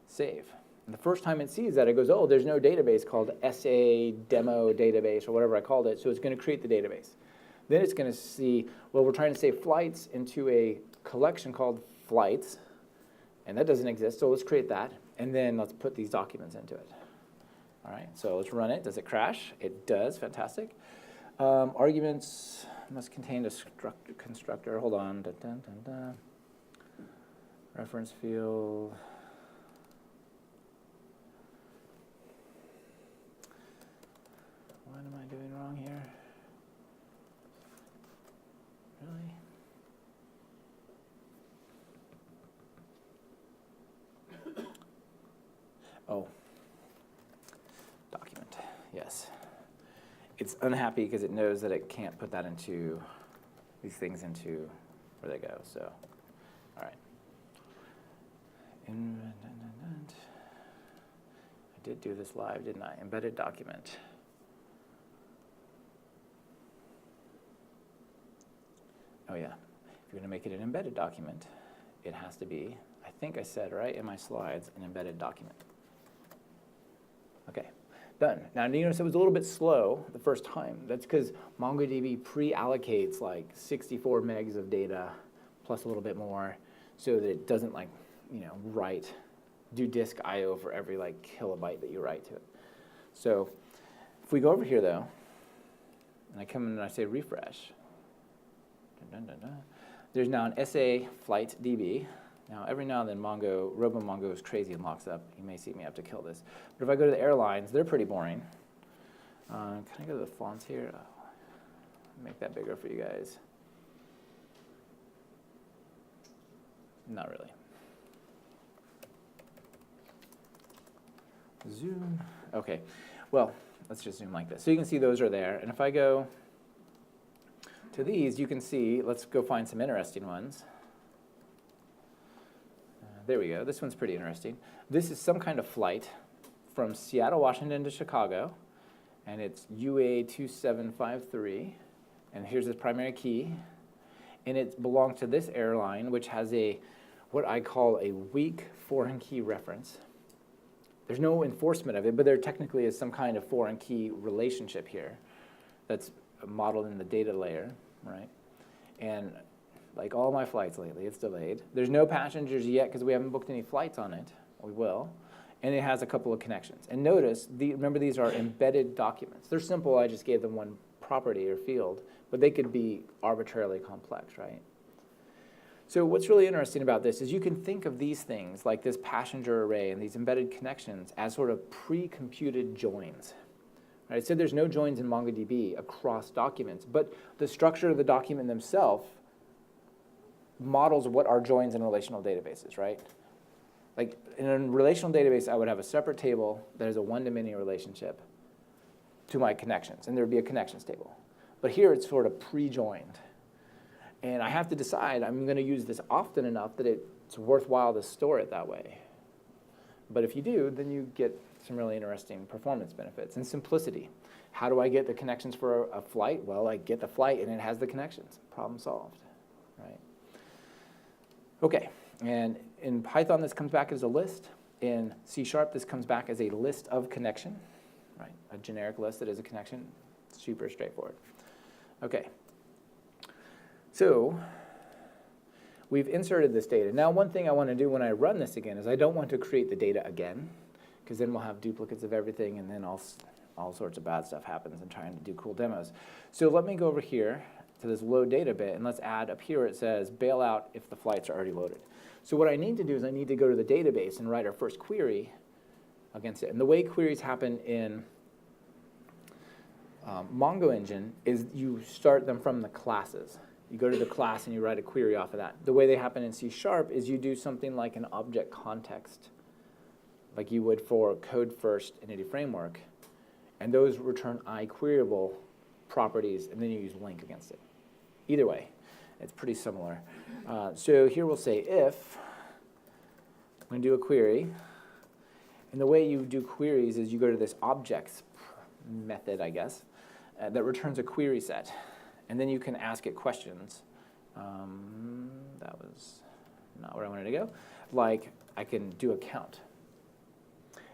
Speaker 1: save. And the first time it sees that, it goes, oh, there's no database called SA demo database or whatever I called it, so it's going to create the database. Then it's going to see, well, we're trying to save flights into a collection called flights, and that doesn't exist, so let's create that, and then let's put these documents into it. All right, so let's run it. Does it crash? It does. Fantastic. Arguments must contain a constructor. Hold on. Dun, dun, dun, dun. Reference field. What am I doing wrong here? Really? Oh. Document. Yes. It's unhappy because it knows that it can't put that into these things into where they go. So, all right. I did do this live, didn't I? Embedded document. Oh yeah, if you're going to make it an embedded document, it has to be, I think I said right in my slides, an embedded document. Okay, done. Now you notice it was a little bit slow the first time. That's because MongoDB pre-allocates like 64 megs of data plus a little bit more so that it doesn't like, do disk I/O for every like kilobyte that you write to it. So if we go over here though, and I come in and I say refresh, there's now an SA flight DB. Now, every now and then, RoboMongo is crazy and locks up. You may see me have to kill this. But if I go to the airlines, they're pretty boring. Can I go to the fonts here? Oh. make that bigger for you guys. Not really. Zoom. Okay, well, let's just zoom like this. So you can see those are there. And if I go to these, you can see, let's go find some interesting ones. There we go. This one's pretty interesting. This is some kind of flight from Seattle, Washington to Chicago, and it's UA2753. And here's its primary key. And it belongs to this airline, which has what I call a weak foreign key reference. There's no enforcement of it, but there technically is some kind of foreign key relationship here that's modeled in the data layer, right? And like all my flights lately, it's delayed. There's no passengers yet because we haven't booked any flights on it. We will. And it has a couple of connections. And notice, remember these are embedded documents. They're simple, I just gave them one property or field, but they could be arbitrarily complex, right? So what's really interesting about this is you can think of these things, like this passenger array and these embedded connections, as sort of pre-computed joins. Right? I said there's no joins in MongoDB across documents, but the structure of the document themselves models what are joins in relational databases, right? Like in a relational database, I would have a separate table that has a one-to-many relationship to my connections, and there would be a connections table. But here it's sort of pre-joined. And I have to decide, I'm going to use this often enough that it's worthwhile to store it that way. But if you do, then you get some really interesting performance benefits. And simplicity. How do I get the connections for a flight? Well, I get the flight and it has the connections. Problem solved, right? Okay, and in Python, this comes back as a list. In C#, this comes back as a list of connection, right? A generic list that is a connection. Super straightforward. Okay. So we've inserted this data. Now, one thing I want to do when I run this again is I don't want to create the data again, because then we'll have duplicates of everything, and then all sorts of bad stuff happens in trying to do cool demos. So let me go over here to this load data bit, and let's add up here where it says bail out if the flights are already loaded. So what I need to do is I need to go to the database and write our first query against it. And the way queries happen in Mongo Engine is you start them from the classes. You go to the class and you write a query off of that. The way they happen in C# is you do something like an object context, like you would for code first entity framework, and those return iQueryable properties, and then you use link against it. Either way, it's pretty similar. So here we'll say if, I'm going to do a query, and the way you do queries is you go to this objects method, I guess, that returns a query set. And then you can ask it questions. That was not where I wanted to go. Like, I can do a count.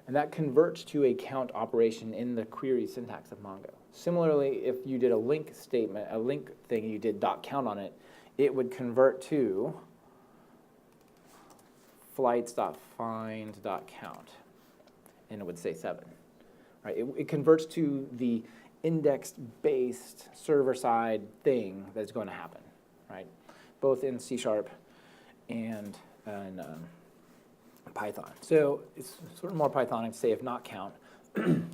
Speaker 1: And that converts to a count operation in the query syntax of Mongo. Similarly, if you did a link statement, a link thing, you did .count on it, it would convert to flights.find.count. And it would say 7. Right? It converts to the index-based server-side thing that's going to happen, right? Both in C# and in Python. So it's sort of more Pythonic to say if not count.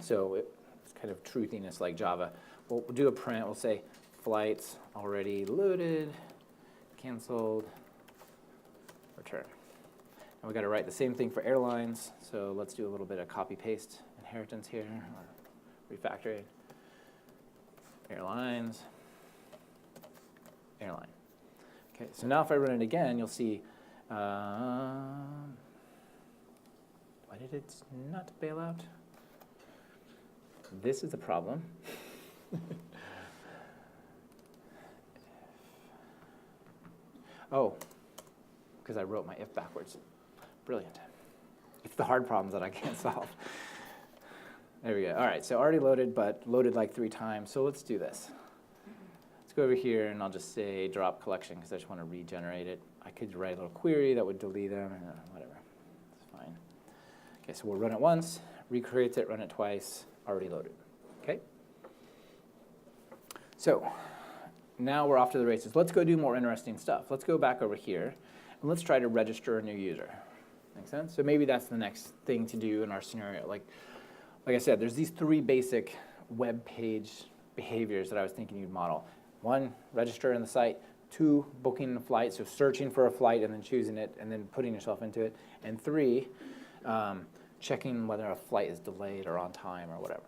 Speaker 1: So it's kind of truthiness like Java. We'll do a print. We'll say flights already loaded, canceled, return. And we've got to write the same thing for airlines. So let's do a little bit of copy-paste inheritance here, or refactor it. Airlines, airline. Okay, so now if I run it again, you'll see, why did it not bail out? This is a problem. Oh, because I wrote my if backwards. Brilliant. It's the hard problems that I can't solve. There we go. All right, so already loaded, but loaded like 3 times. So let's do this. Let's go over here, and I'll just say drop collection, because I just want to regenerate it. I could write a little query that would delete them, whatever. It's fine. Okay, so we'll run it once, recreates it, run it twice, already loaded. Okay? So now we're off to the races. Let's go do more interesting stuff. Let's go back over here, and let's try to register a new user. Make sense? So maybe that's the next thing to do in our scenario. Like I said, there's these 3 basic web page behaviors that I was thinking you'd model. 1, register in the site, 2, booking a flight, so searching for a flight and then choosing it and then putting yourself into it, and 3, checking whether a flight is delayed or on time or whatever.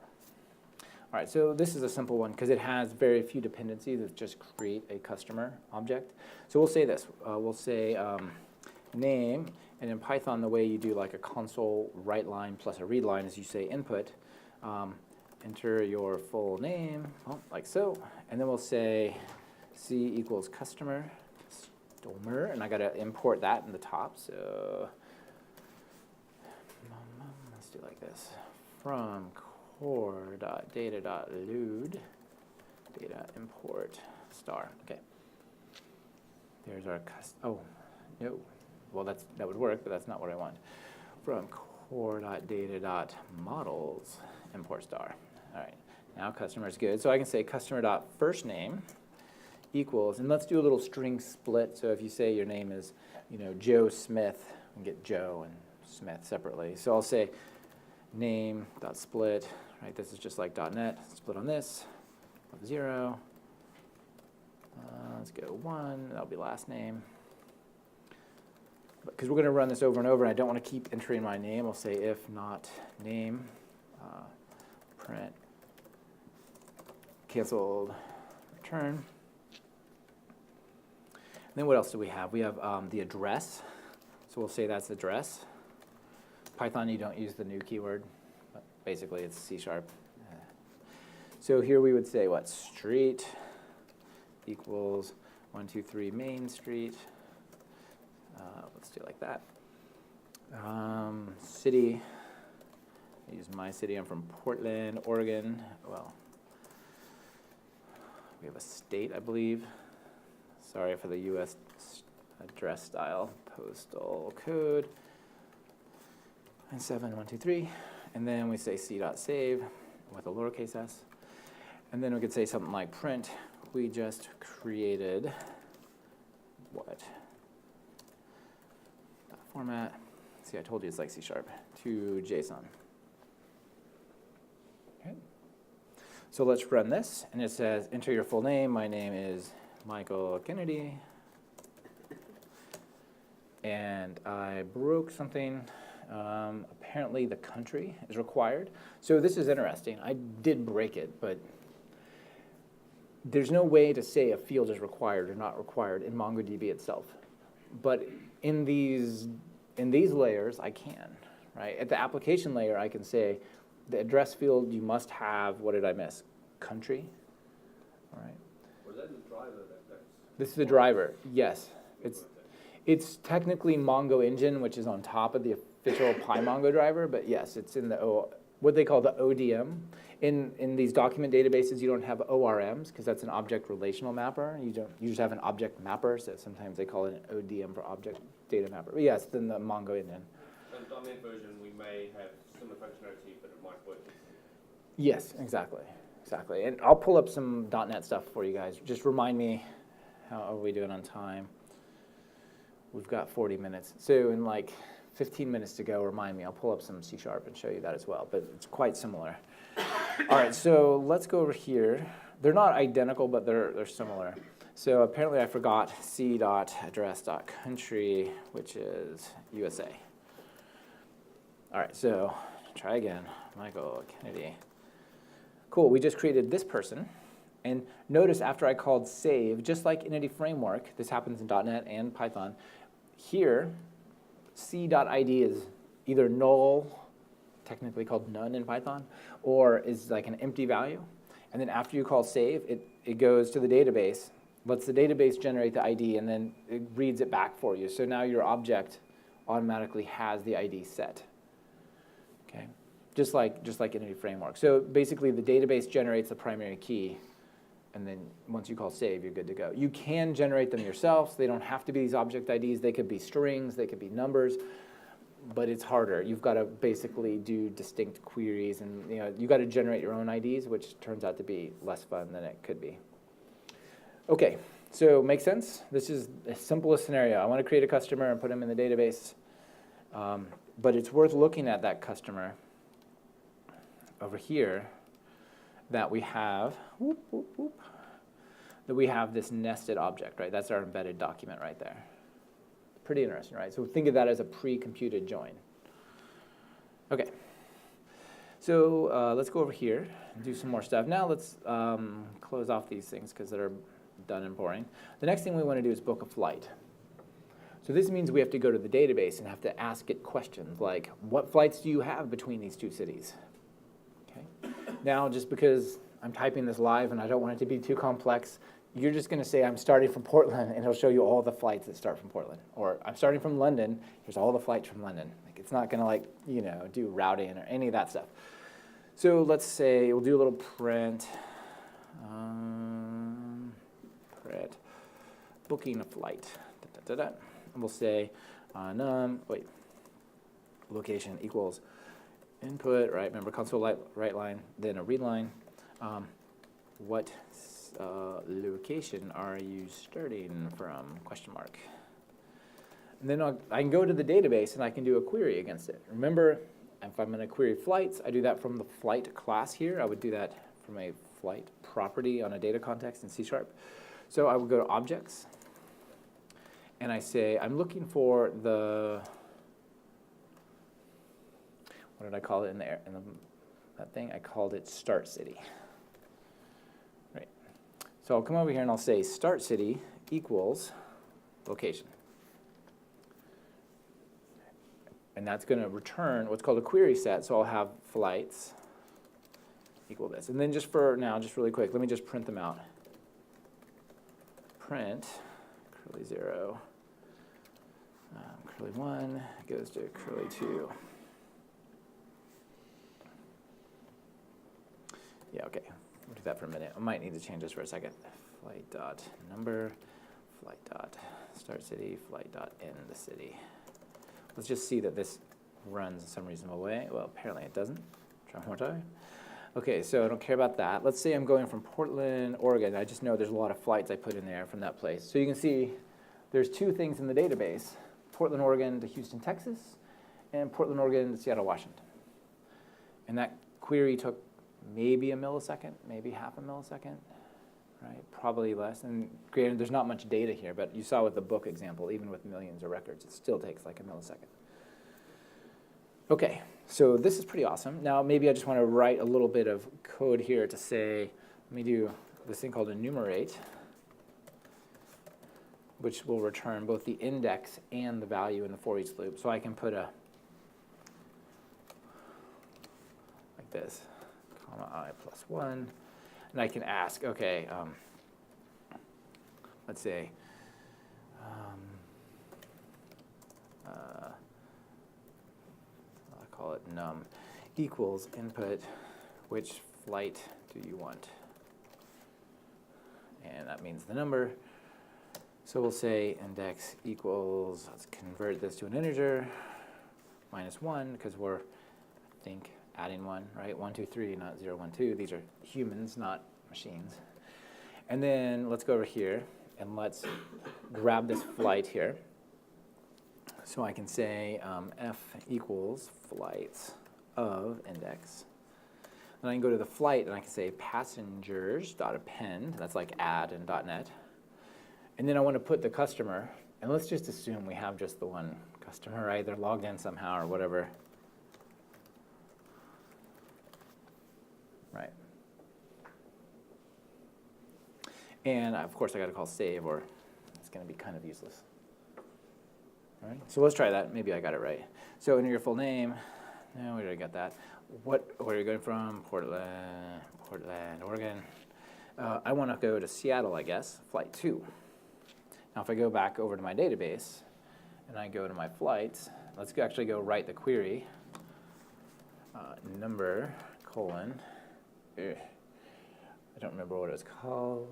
Speaker 1: All right, so this is a simple one because it has very few dependencies. It's just create a customer object. So we'll say this. We'll say name, and in Python, the way you do like a console write line plus a read line is you say input, enter your full name, like so, and then we'll say C equals customer, and I got to import that in the top. So let's do like this. From core.data.load, data import star. Okay. There's our oh, no. Well, that would work, but that's not what I want. From core.data.models import star. All right. Now customer is good. So I can say customer.firstName equals, and let's do a little string split. So if you say your name is, Joe Smith, and get Joe and Smith separately. So I'll say name.split, right? This is just like .NET, split on this, 0. Let's go 1, that'll be last name. Because we're going to run this over and over, and I don't want to keep entering my name, I'll say if not name, print, canceled, return. And then what else do we have? We have the address. So we'll say that's address. Python, you don't use the new keyword. But basically, it's C#. So here we would say what? Street equals 123 Main Street. Let's do it like that. City. I use my city. I'm from Portland, Oregon. Well, we have a state, I believe. Sorry for the U.S. address style. Postal code. 97123. And then we say c.save with a lowercase s. And then we could say something like print. We just created what? Format. See, I told you it's like C# to JSON. Okay. So let's run this, and it says enter your full name. My name is Michael Kennedy, and I broke something. Apparently, the country is required. So this is interesting. I did break it, but there's no way to say a field is required or not required in MongoDB itself. But in these layers, I can, right? At the application layer, I can say the address field, you must have, what did I miss? Country, all right?
Speaker 4: Was that the driver?
Speaker 1: This is the driver, yes. It's technically Mongo Engine, which is on top of the official PyMongo driver, but yes, it's in the what they call the ODM. In these document databases, you don't have ORMs because that's an object relational mapper. You just have an object mapper, so sometimes they call it an ODM for object data mapper. But yes, then the Mongo Engine.
Speaker 4: And .NET version, we may have similar functionality, but it might work.
Speaker 1: Yes, exactly. And I'll pull up some .NET stuff for you guys. Just remind me, how are we doing on time? We've got 40 minutes. So in like 15 minutes to go, remind me. I'll pull up some C# and show you that as well, but it's quite similar. All right, so let's go over here. They're not identical, but they're similar. So apparently I forgot c.address.country, which is USA. All right, so try again. Michael Kennedy. Cool, we just created this person. And notice after I called save, just like Entity Framework, this happens in .NET and Python, here, c.id is either null, technically called none in Python, or is like an empty value. And then after you call save, it goes to the database, lets the database generate the ID, and then it reads it back for you. So now your object automatically has the ID set. Okay, just like Entity Framework. So basically, the database generates the primary key, and then once you call save, you're good to go. You can generate them yourselves. They don't have to be these object IDs. They could be strings. They could be numbers. But it's harder. You've got to basically do distinct queries, and you got to generate your own IDs, which turns out to be less fun than it could be. Okay, so make sense? This is the simplest scenario. I want to create a customer and put them in the database, but it's worth looking at that customer over here that we have that we have this nested object, right? That's our embedded document right there. Pretty interesting, right? So think of that as a pre-computed join. Okay. So let's go over here and do some more stuff. Now let's close off these things because they're done and boring. The next thing we want to do is book a flight. So this means we have to go to the database and have to ask it questions like, what flights do you have between these two cities? Okay. Now, just because I'm typing this live and I don't want it to be too complex, you're just going to say, I'm starting from Portland, and it'll show you all the flights that start from Portland. Or I'm starting from London, here's all the flights from London. Like, it's not going to, do routing or any of that stuff. So let's say we'll do a little print. Print booking a flight. And we'll say location equals input, right? Remember console write line, then a read line. What location are you starting from? Question mark. And then I can go to the database and I can do a query against it. Remember, if I'm going to query flights, I do that from the flight class here. I would do that from a flight property on a data context in C#. So I would go to objects, and I say, I'm looking for the, what did I call it in that thing? I called it start city. Right. So I'll come over here and I'll say start city equals location. And that's going to return what's called a query set. So I'll have flights equal this. And then just for now, just really quick, let me just print them out. Print curly 0. Curly 1 goes to curly 2. Yeah, okay. We'll do that for a minute. I might need to change this for a second. Flight dot number, flight dot start city, flight dot end the city. Let's just see that this runs in some reasonable way. Well, apparently it doesn't. Try one more time. Okay, so I don't care about that. Let's say I'm going from Portland, Oregon. I just know there's a lot of flights I put in there from that place. So you can see there's two things in the database. Portland, Oregon to Houston, Texas, and Portland, Oregon to Seattle, Washington. And that query took maybe a millisecond, maybe half a millisecond, right? Probably less. And granted, there's not much data here, but you saw with the book example, even with millions of records, it still takes like a millisecond. Okay, so this is pretty awesome. Now maybe I just want to write a little bit of code here to say, let me do this thing called enumerate, which will return both the index and the value in the for each loop. So I can put like this, comma I plus 1, and I can ask, okay, let's say, I'll call it num equals input, which flight do you want? And that means the number. So we'll say index equals, let's convert this to an integer, -1, because we're, I think, adding 1, right? 1, 2, 3, not 0, 1, 2. These are humans, not machines. And then let's go over here and let's grab this flight here. So I can say f equals flights of index. Then I can go to the flight and I can say passengers.append. That's like add in .NET. And then I want to put the customer, and let's just assume we have just the one customer, right? They're logged in somehow or whatever. Right. And of course I got to call save, or it's going to be kind of useless. All right. So let's try that. Maybe I got it right. So enter your full name. No, we already got that. Where are you going from? Portland, Oregon. I want to go to Seattle, I guess. Flight 2. Now if I go back over to my database and I go to my flights, let's actually go write the query. Number, colon, I don't remember what it was called.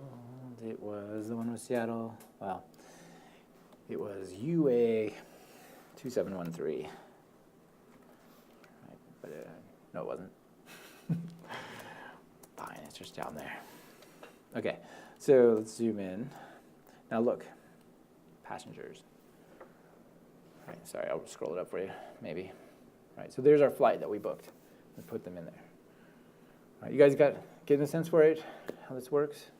Speaker 1: It was the one with Seattle. Well, it was UA 2713. Right, but no, it wasn't. Fine, it's just down there. Okay, so let's zoom in. Now look, passengers. Right, sorry, I'll scroll it up for you, maybe. Right, so there's our flight that we booked. We put them in there. All right, you guys getting a sense for it, how this works?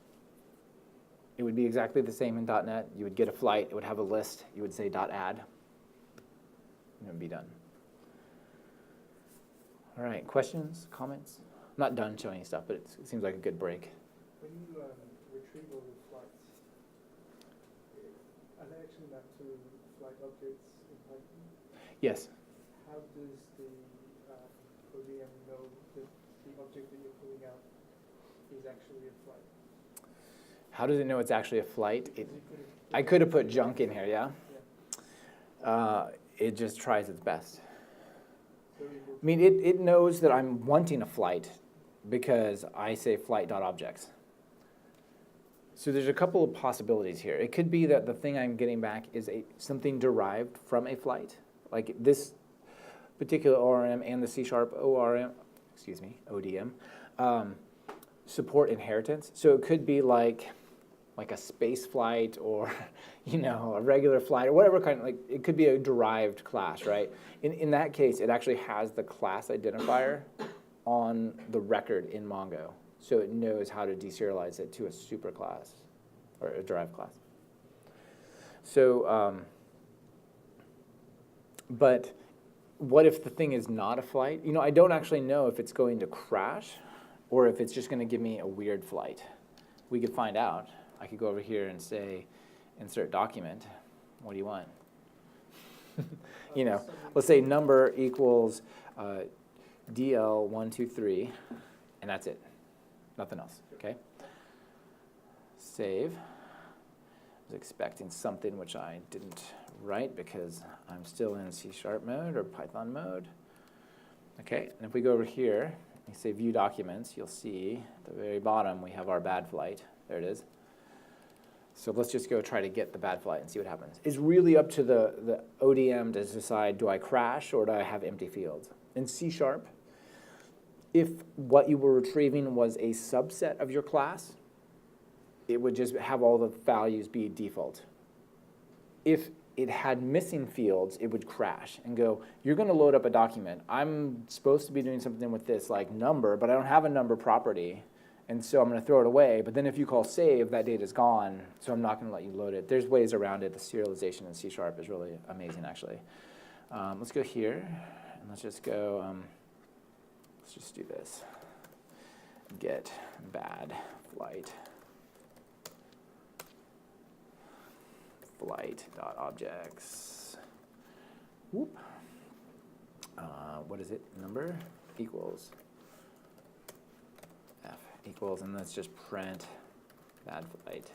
Speaker 1: It would be exactly the same in .NET. You would get a flight. It would have a list. You would say .add. And it would be done. All right, questions, comments? I'm not done showing you stuff, but it seems like a good break.
Speaker 5: When you retrieve all the flights, are they actually mapped to flight objects in Python?
Speaker 1: Yes.
Speaker 5: How does the ODM know that the object that you're pulling out is actually a flight?
Speaker 1: How does it know it's actually a flight?
Speaker 5: Because
Speaker 1: I could have put junk in here, yeah?
Speaker 5: Yeah.
Speaker 1: It just tries its best.
Speaker 5: So it will
Speaker 1: I mean, it knows that I'm wanting a flight because I say flight.objects. So there's a couple of possibilities here. It could be that the thing I'm getting back is something derived from a flight, like this particular ORM and the C# ORM, ODM, support inheritance. So it could be like a space flight or a regular flight or whatever kind of, like, it could be a derived class, right? In that case, it actually has the class identifier on the record in Mongo. So it knows how to deserialize it to a superclass or a derived class. So, but what if the thing is not a flight? I don't actually know if it's going to crash or if it's just going to give me a weird flight. We could find out. I could go over here and say, insert document. What do you want? Let's say number equals DL123, and that's it. Nothing else, okay? Save. I was expecting something which I didn't write because I'm still in C# mode or Python mode. Okay, and if we go over here and say view documents, you'll see at the very bottom we have our bad flight. There it is. So let's just go try to get the bad flight and see what happens. It's really up to the ODM to decide, do I crash or do I have empty fields? In C#, if what you were retrieving was a subset of your class, it would just have all the values be default. If it had missing fields, it would crash and go, you're going to load up a document. I'm supposed to be doing something with this like number, but I don't have a number property. And so I'm going to throw it away. But then if you call save, that data is gone, so I'm not going to let you load it. There's ways around it. The serialization in C# is really amazing, actually. Let's go here, and let's just go, let's just do this. Get bad flight. Flight.objects. Whoop. What is it? Number equals F equals, and let's just print bad flight.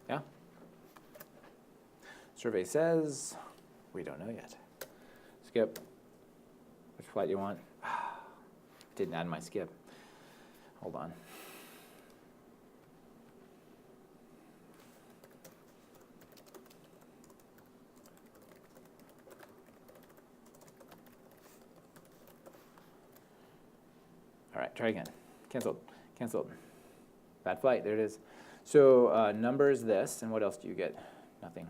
Speaker 1: Yeah? Survey says, we don't know yet. Skip. Which flight do you want? Didn't add my skip. Hold on. All right, try again. Canceled. Canceled. Bad flight. There it is. So number is this, and what else do you get? Nothing.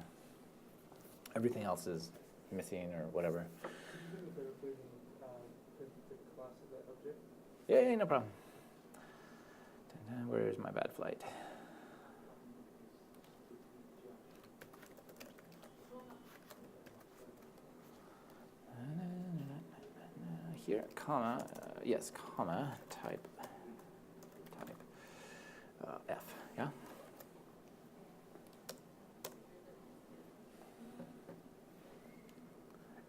Speaker 1: Everything else is missing or whatever.
Speaker 5: Could you do me a favor, please, and the class of that object?
Speaker 1: Yeah, no problem. Where is my bad flight? Here, comma, yes, comma, type F, yeah?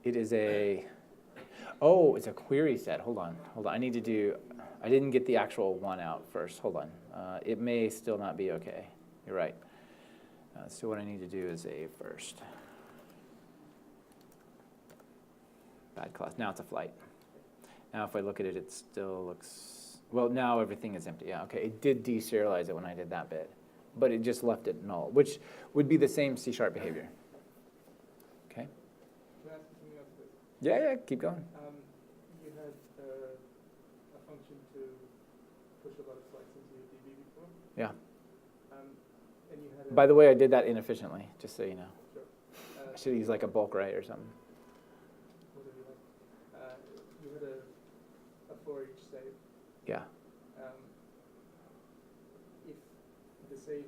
Speaker 1: It is it's a query set. Hold on. I didn't get the actual one out first. Hold on. It may still not be okay. You're right. So what I need to do is a first. Bad class. Now it's a flight. Now if I look at it, it still looks, well, now everything is empty. Yeah, okay. It did deserialize it when I did that bit, but it just left it null, which would be the same C# behavior. Okay?
Speaker 5: Can I ask you something else, please?
Speaker 1: Yeah, keep going.
Speaker 5: You had a function to push a lot of flights into your DB before.
Speaker 1: Yeah.
Speaker 5: And you had
Speaker 1: By the way, I did that inefficiently, just so you know.
Speaker 5: Sure.
Speaker 1: I should use like a bulk write or something.
Speaker 5: Whatever you like. You had a for each save.
Speaker 1: Yeah.
Speaker 5: If the save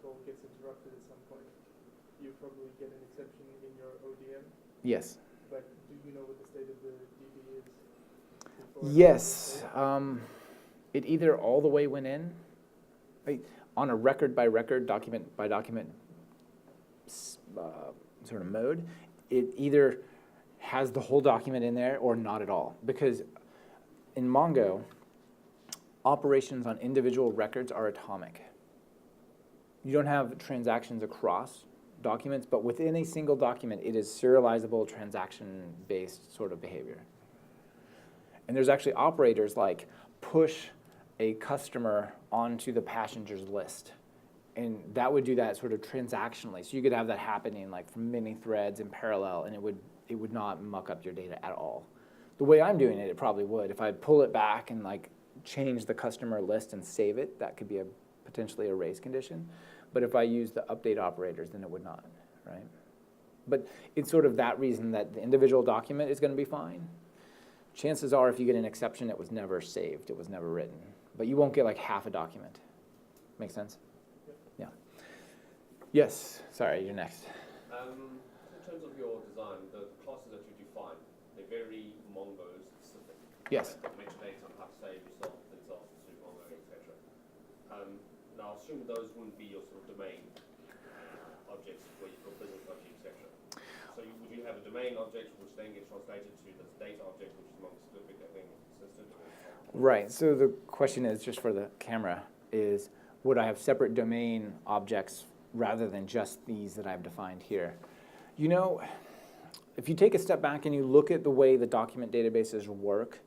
Speaker 5: call gets interrupted at some point, you probably get an exception in your ODM.
Speaker 1: Yes.
Speaker 5: But do you know what the state of the DB is? before it
Speaker 1: Yes.
Speaker 5: happens?
Speaker 1: It either all the way went in, on a record by record, document by document sort of mode. It either has the whole document in there or not at all. Because in Mongo, operations on individual records are atomic. You don't have transactions across documents, but within a single document, it is serializable, transaction-based sort of behavior. And there's actually operators like push a customer onto the passengers list. And that would do that sort of transactionally. So you could have that happening like from many threads in parallel, and it would not muck up your data at all. The way I'm doing it, it probably would. If I pull it back and like change the customer list and save it, that could be potentially a race condition. But if I use the update operators, then it would not, right? But it's sort of that reason that the individual document is going to be fine. Chances are if you get an exception, it was never saved, it was never written. But you won't get like half a document. Make sense? Yeah. Yes, sorry, you're next.
Speaker 4: In terms of your design, the classes that you define, they're very Mongo specific.
Speaker 1: Yes.
Speaker 4: Like metadata on how to save yourself, things off to Mongo, etc. Now, I assume those wouldn't be your sort of domain objects where you've got business logic, etc. So would you have a domain object which then gets translated to the data object, which is Mongo specific, I think, consistent?
Speaker 1: Right, so the question is, just for the camera, is would I have separate domain objects rather than just these that I've defined here? You know, if you take a step back and you look at the way the document databases work,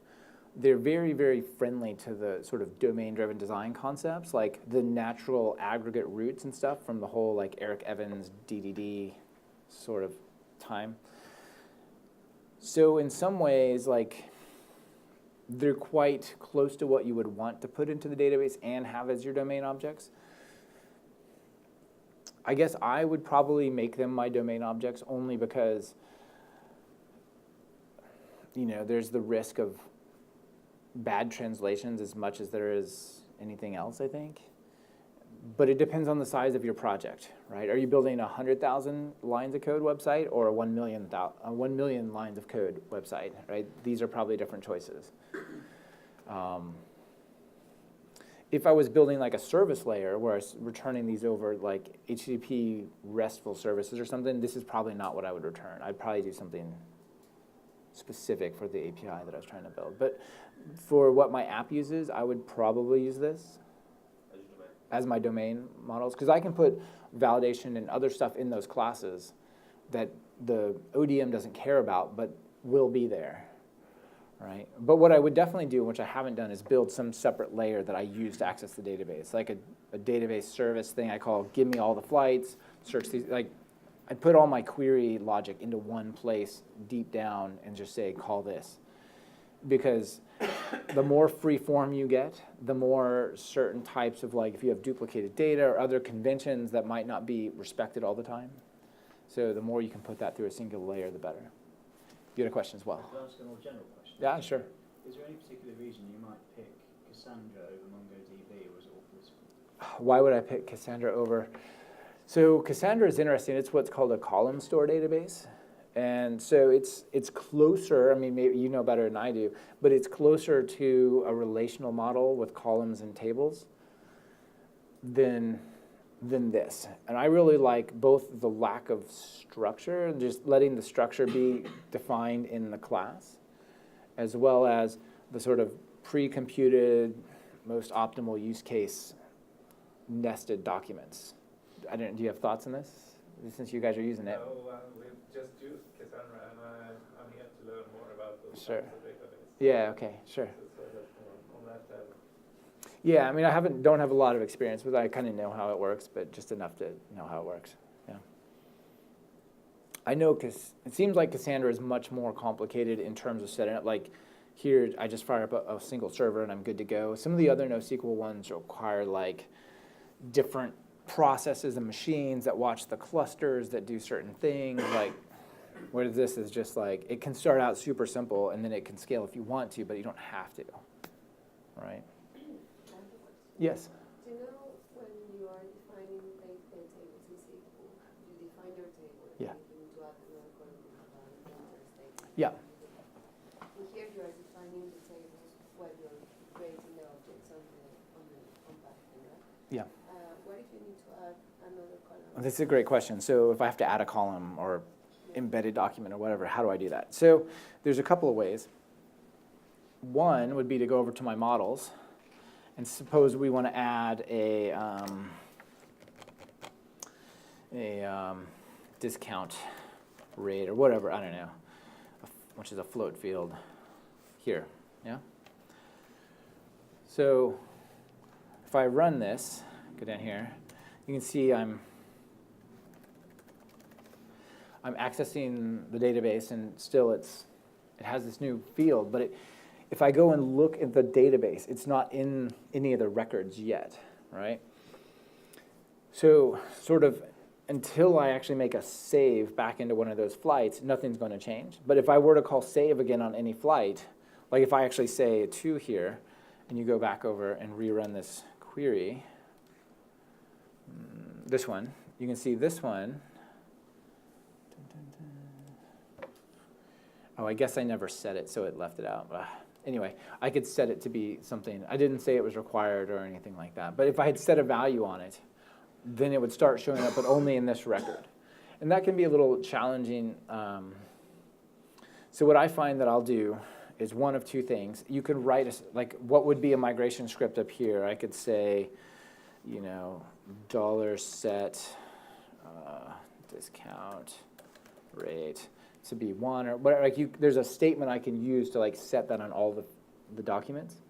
Speaker 1: they're very, very friendly to the sort of domain-driven design concepts, like the natural aggregate roots and stuff from the whole like Eric Evans DDD sort of time. So in some ways, like, they're quite close to what you would want to put into the database and have as your domain objects. I guess I would probably make them my domain objects only because, you know, there's the risk of bad translations as much as there is anything else, I think. But it depends on the size of your project, right? Are you building a 100,000 lines of code website or a 1 million lines of code website, right? These are probably different choices. If I was building like a service layer where I was returning these over like HTTP RESTful services or something, this is probably not what I would return. I'd probably do something specific for the API that I was trying to build. But for what my app uses, I would probably use this as my domain models, because I can put validation and other stuff in those classes that the ODM doesn't care about, but will be there, right? But what I would definitely do, which I haven't done, is build some separate layer that I use to access the database, like a database service thing I call give me all the flights, search these, like I put all my query logic into one place deep down and just say call this. Because the more free form you get, the more certain types of, like, if you have duplicated data or other conventions that might not be respected all the time. So the more you can put that through a single layer, the better. You had a question as well.
Speaker 6: Can I ask a more general question?
Speaker 1: Yeah, sure.
Speaker 6: Is there any particular reason you might pick Cassandra over MongoDB, or is it all political?
Speaker 1: Why would I pick Cassandra over? So Cassandra is interesting. It's what's called a column store database. And so it's closer, I mean, maybe you know better than I do, but it's closer to a relational model with columns and tables than this. And I really like both the lack of structure, just letting the structure be defined in the class, as well as the sort of pre-computed, most optimal use case nested documents. Do you have thoughts on this, since you guys are using it?
Speaker 5: No, we've just used Cassandra, and I'm here to learn more about those
Speaker 1: Sure.
Speaker 5: types of database.
Speaker 1: Yeah, okay, sure.
Speaker 5: So that's on that level.
Speaker 1: Yeah, I mean, don't have a lot of experience with it. I kind of know how it works, but just enough to know how it works. Yeah. I know because it seems like Cassandra is much more complicated in terms of setting up. Like here, I just fire up a single server and I'm good to go. Some of the other NoSQL ones require like different processes and machines that watch the clusters that do certain things. Like Whereas this is just like, it can start out super simple, and then it can scale if you want to, but you don't have to, right? Yes?
Speaker 7: Do you know when you are defining tables in SQL, you define your table,
Speaker 1: Yeah.
Speaker 7: and you need to add another column statement.
Speaker 1: Yeah.
Speaker 7: And here you are defining the tables while you're creating the objects on backend, right?
Speaker 1: Yeah.
Speaker 7: What if you need to add another column?
Speaker 1: This is a great question. So if I have to add a column or embedded document or whatever, how do I do that? So there's a couple of ways. One would be to go over to my models, and suppose we want to add a discount rate or whatever, I don't know, which is a float field here, yeah? So if I run this, go down here, you can see I'm accessing the database, and still it has this new field, but if I go and look at the database, it's not in any of the records yet, right? So sort of until I actually make a save back into one of those flights, nothing's going to change. But if I were to call save again on any flight, like if I actually say 2 here, and you go back over and rerun this query, this one, you can see this one. Oh, I guess I never set it, so it left it out. Anyway, I could set it to be something. I didn't say it was required or anything like that. But if I had set a value on it, then it would start showing up, but only in this record. And that can be a little challenging. So what I find that I'll do is one of two things. You could write, like, what would be a migration script up here? I could say, you know, $set discount rate to be 1 or whatever. Like there's a statement I can use to like set that on all the documents,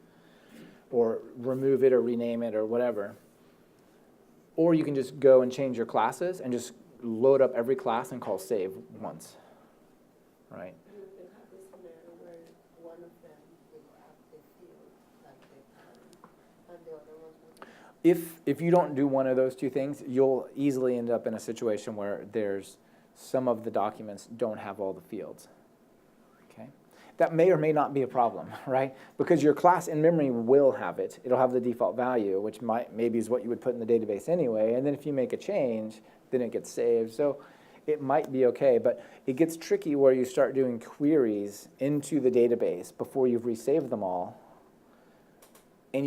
Speaker 1: or remove it or rename it or whatever. Or you can just go and change your classes and just load up every class and call save once, right?
Speaker 7: You can have this scenario where one of them will have the field like the column, and the other ones will.
Speaker 1: If you don't do one of those two things, you'll easily end up in a situation where there's some of the documents don't have all the fields, okay? That may or may not be a problem, right? Because your class in memory will have it. It'll have the default value, which maybe is what you would put in the database anyway, and then if you make a change, then it gets saved. So it might be okay, but it gets tricky where you start doing queries into the database before you've resaved them all. And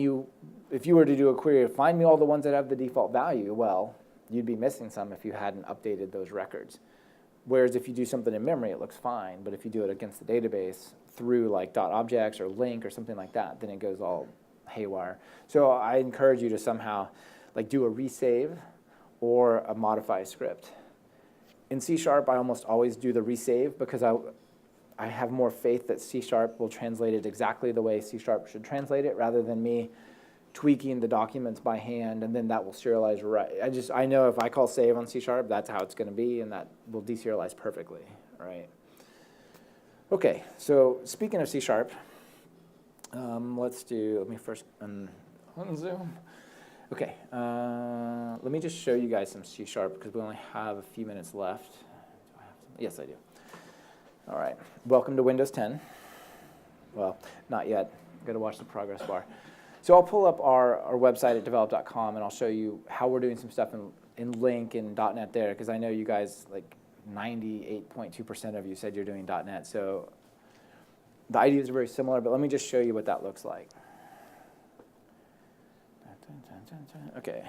Speaker 1: if you were to do a query, find me all the ones that have the default value, well, you'd be missing some if you hadn't updated those records. Whereas if you do something in memory, it looks fine. But if you do it against the database through like .objects or link or something like that, then it goes all haywire. So I encourage you to somehow like do a resave or a modify script. In C#, I almost always do the resave because I have more faith that C# will translate it exactly the way C# should translate it, rather than me tweaking the documents by hand, and then that will serialize right. I know if I call save on C#, that's how it's going to be, and that will deserialize perfectly, right? Okay, so speaking of C#, let me first unzoom. Okay, let me just show you guys some C# because we only have a few minutes left. Do I have some? Yes, I do. All right, welcome to Windows 10. Well, not yet. Got to watch the progress bar. So I'll pull up our website at develop.com, and I'll show you how we're doing some stuff in Link and .NET there, because I know you guys, like 98.2% of you said you're doing .NET. So the ideas are very similar, but let me just show you what that looks like. Okay.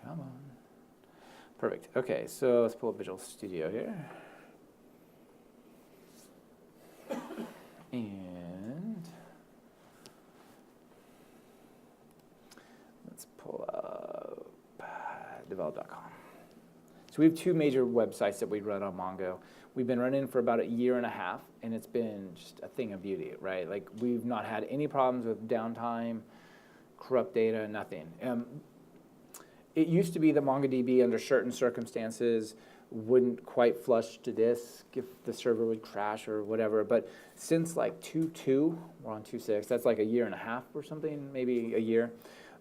Speaker 1: Come on. Perfect. Okay, so let's pull up Visual Studio here. And let's pull up develop.com. So we have two major websites that we run on Mongo. We've been running for about 1.5 years, and it's been just a thing of beauty, right? Like, we've not had any problems with downtime, corrupt data, nothing. It used to be that MongoDB, under certain circumstances, wouldn't quite flush to disk if the server would crash or whatever. But since like 2.2, we're on 2.6, that's like 1.5 years or something, maybe a year,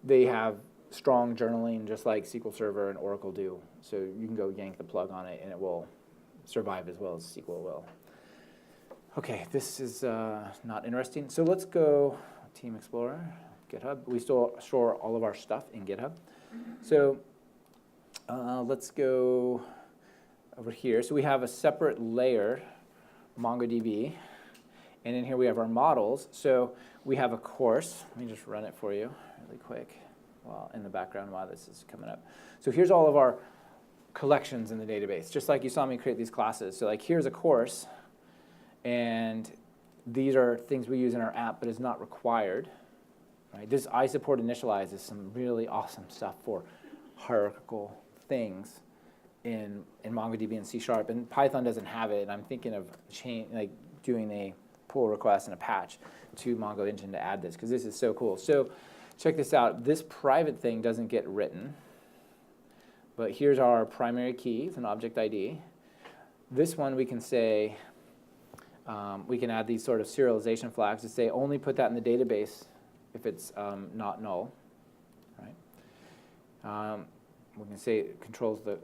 Speaker 1: they have strong journaling, just like SQL Server and Oracle do. So you can go yank the plug on it, and it will survive as well as SQL will. Okay, this is not interesting. So let's go Team Explorer, GitHub. We still store all of our stuff in GitHub. So let's go over here. So we have a separate layer, MongoDB. And in here we have our models. So we have a course. Let me just run it for you really quick in the background while this is coming up. So here's all of our collections in the database, just like you saw me create these classes. So like here's a course, and these are things we use in our app, but it's not required. Right? This I support initialize is some really awesome stuff for hierarchical things in MongoDB and C#, and Python doesn't have it. And I'm thinking of doing a pull request and a patch to Mongo Engine to add this, because this is so cool. So check this out. This private thing doesn't get written, but here's our primary key. It's an object ID. This one we can say, we can add these sort of serialization flags to say only put that in the database if it's not null. Right? We can say it controls the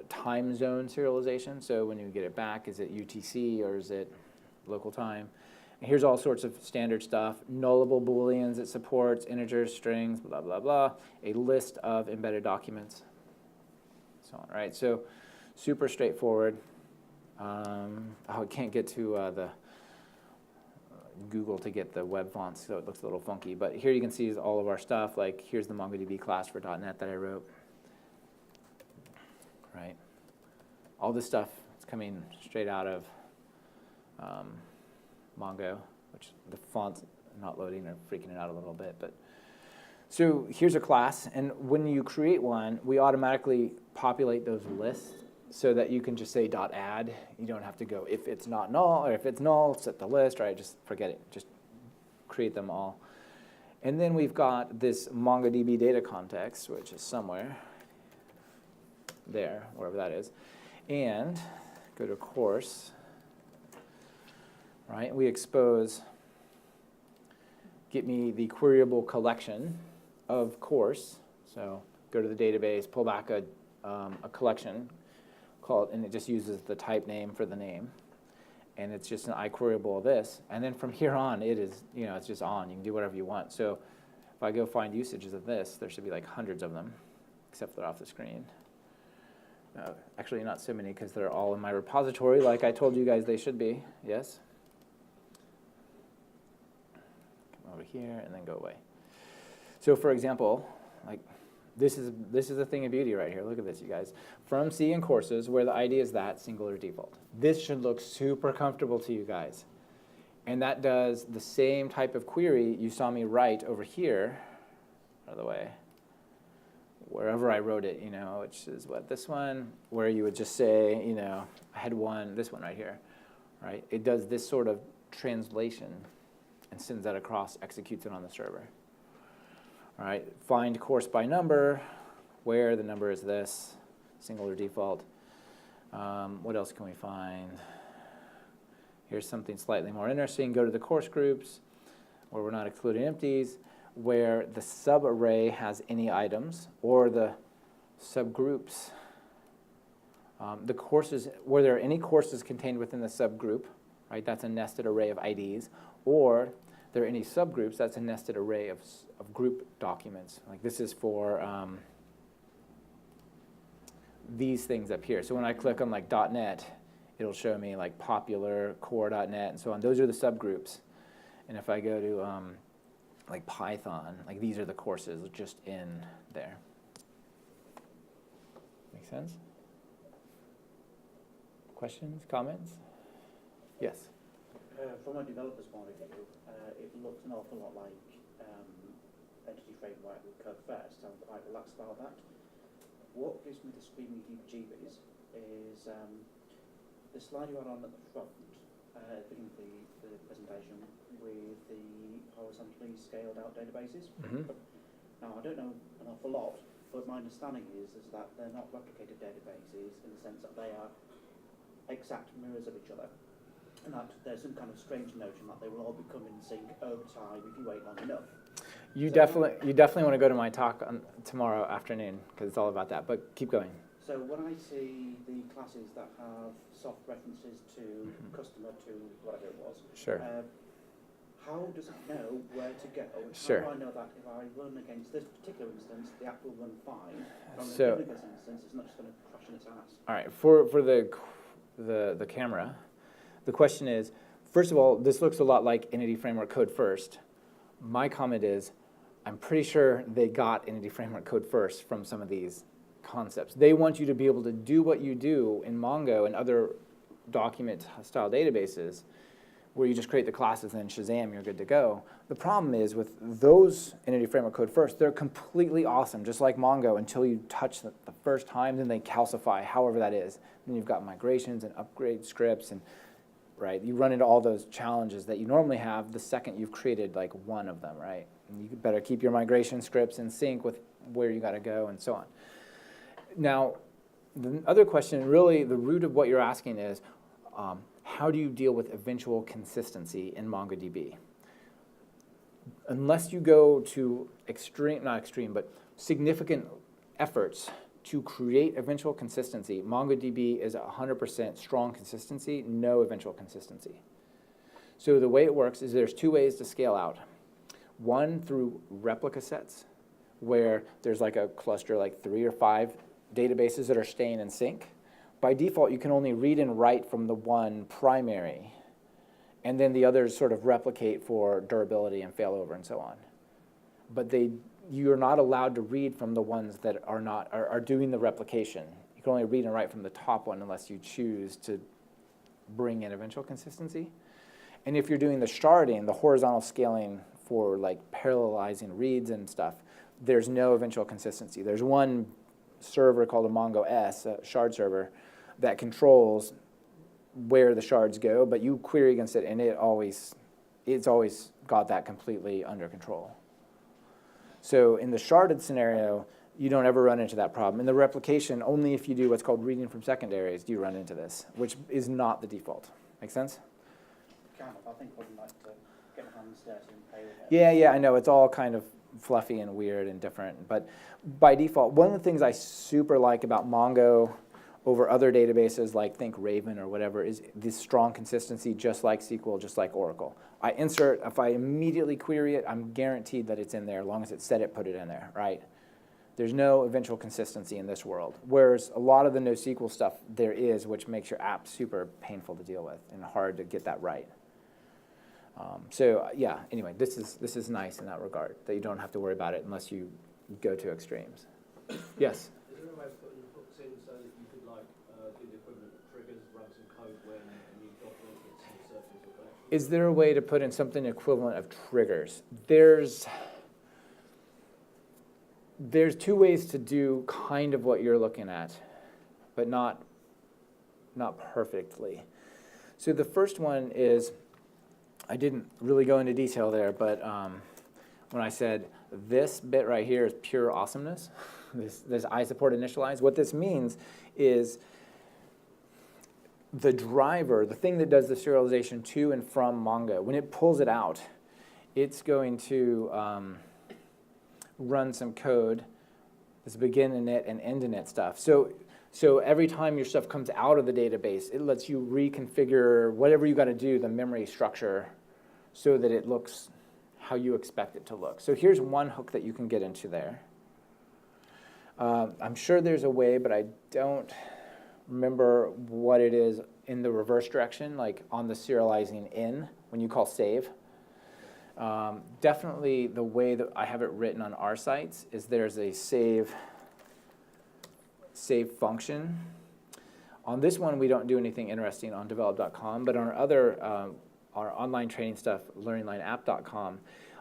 Speaker 1: time zone serialization. So when you get it back, is it UTC or is it local time? And here's all sorts of standard stuff. Nullable booleans it supports, integers, strings, blah, blah, blah. A list of embedded documents, so on, right? So super straightforward. I can't get to the Google to get the web fonts, so it looks a little funky. But here you can see is all of our stuff. Like here's the MongoDB class for .NET that I wrote. Right? All this stuff is coming straight out of Mongo, which the font's not loading or freaking it out a little bit. But so here's a class, and when you create one, we automatically populate those lists so that you can just say .add. You don't have to go if it's not null, or if it's null, set the list, right? Just forget it. Just create them all. And then we've got this MongoDB data context, which is somewhere there, wherever that is. And go to course, right? We expose, get me the queryable collection of course. So go to the database, pull back a collection called, and it just uses the type name for the name. And it's just an iQueryable of this. And then from here on, it is, it's just on. You can do whatever you want. So if I go find usages of this, there should be like hundreds of them, except they're off the screen. Actually, not so many, because they're all in my repository, like I told you guys they should be. Yes? Come over here and then go away. So for example, like this is a thing of beauty right here. Look at this, you guys. From C in courses, where the ID is that singular default. This should look super comfortable to you guys. And that does the same type of query you saw me write over here, by the way, wherever I wrote it, which is what, this one, where you would just say, I had this one right here, right? It does this sort of translation and sends that across, executes it on the server. All right, find course by number, where the number is this, singular default. What else can we find? Here's something slightly more interesting. Go to the course groups, where we're not excluding empties, where the subarray has any items, or the subgroups. The courses, where there are any courses contained within the subgroup, right? That's a nested array of IDs. Or there are any subgroups, that's a nested array of group documents. Like this is for these things up here. So when I click on like .NET, it'll show me like popular, core.NET, and so on. Those are the subgroups. And if I go to like Python, like these are the courses just in there. Make sense? Questions, comments? Yes?
Speaker 8: From a developer's point of view, it looks an awful lot like Entity Framework with Code First. I'm quite relaxed about that. What gives me the screaming heebie-jeebies is the slide you had on at the front, at the beginning of the presentation, with the horizontally scaled out databases.
Speaker 1: Mm-hmm.
Speaker 8: Now, I don't know an awful lot, but my understanding is that they're not replicated databases in the sense that they are exact mirrors of each other, and that there's some kind of strange notion that they will all become in sync over time if you wait long enough.
Speaker 1: You definitely want to go to my talk tomorrow afternoon because it's all about that. But keep going.
Speaker 8: So when I see the classes that have soft references to customer to whatever it was,
Speaker 1: Sure.
Speaker 8: how does it know where to go?
Speaker 1: Sure.
Speaker 8: How do I know that if I run against this particular instance, the app will run fine? From
Speaker 1: So-
Speaker 8: the this instance, it's not just going to crash in its ass.
Speaker 1: All right, for the camera, the question is, first of all, this looks a lot like Entity Framework code first. My comment is, I'm pretty sure they got Entity Framework code first from some of these concepts. They want you to be able to do what you do in Mongo and other document-style databases, where you just create the classes and then Shazam, you're good to go. The problem is with those Entity Framework code first, they're completely awesome, just like Mongo, until you touch the first time, then they calcify, however that is. Then you've got migrations and upgrade scripts, and right, you run into all those challenges that you normally have the second you've created like one of them, right? And you better keep your migration scripts in sync with where you got to go and so on. Now, the other question, really the root of what you're asking is, how do you deal with eventual consistency in MongoDB? Unless you go to significant efforts to create eventual consistency, MongoDB is 100% strong consistency, no eventual consistency. So the way it works is there's two ways to scale out. One, through replica sets, where there's like a cluster, like 3 or 5 databases that are staying in sync. By default, you can only read and write from the one primary, and then the others sort of replicate for durability and failover and so on. But you're not allowed to read from the ones that are doing the replication. You can only read and write from the top one unless you choose to bring in eventual consistency. And if you're doing the sharding, the horizontal scaling for like parallelizing reads and stuff, there's no eventual consistency. There's one server called a Mongo S, a shard server, that controls where the shards go, but you query against it, and it's always got that completely under control. So in the sharded scenario, you don't ever run into that problem. In the replication, only if you do what's called reading from secondaries do you run into this, which is not the default. Make sense?
Speaker 8: Kind of, I think I would like to get my hands dirty and play with it.
Speaker 1: Yeah, I know. It's all kind of fluffy and weird and different. But by default, one of the things I super like about Mongo over other databases like think Raven or whatever is this strong consistency, just like SQL, just like Oracle. I insert, if I immediately query it, I'm guaranteed that it's in there as long as it said it, put it in there, right? There's no eventual consistency in this world. Whereas a lot of the NoSQL stuff there is, which makes your app super painful to deal with and hard to get that right. Yeah, anyway, this is nice in that regard, that you don't have to worry about it unless you go to extremes. Yes?
Speaker 4: Is there a way of putting your hooks in so that you could do the equivalent of triggers, run some code when a new document gets inserted into a collection?
Speaker 1: Is there a way to put in something equivalent of triggers? There's two ways to do kind of what you're looking at, but not perfectly. So the first one is, I didn't really go into detail there, but when I said this bit right here is pure awesomeness, this I support initialize, what this means is the driver, the thing that does the serialization to and from Mongo, when it pulls it out, it's going to run some code that's begin init and end init stuff. So every time your stuff comes out of the database, it lets you reconfigure whatever you got to do, the memory structure, so that it looks how you expect it to look. So here's one hook that you can get into there. I'm sure there's a way, but I don't remember what it is in the reverse direction, like on the serializing in, when you call save. Definitely the way that I have it written on our sites is there's a save function. On this one, we don't do anything interesting on develop.com, but on our other our online training stuff, learninglineapp.com,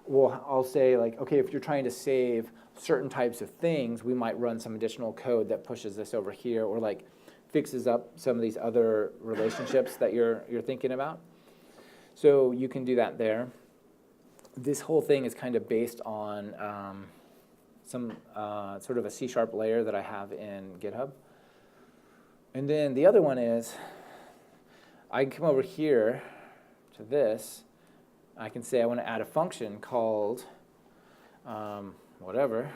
Speaker 1: I'll say, like, okay, if you're trying to save certain types of things, we might run some additional code that pushes this over here, or like fixes up some of these other relationships that you're thinking about. So you can do that there. This whole thing is kind of based on some sort of a C# layer that I have in GitHub. And then the other one is, I can come over here to this. I can say I want to add a function called whatever.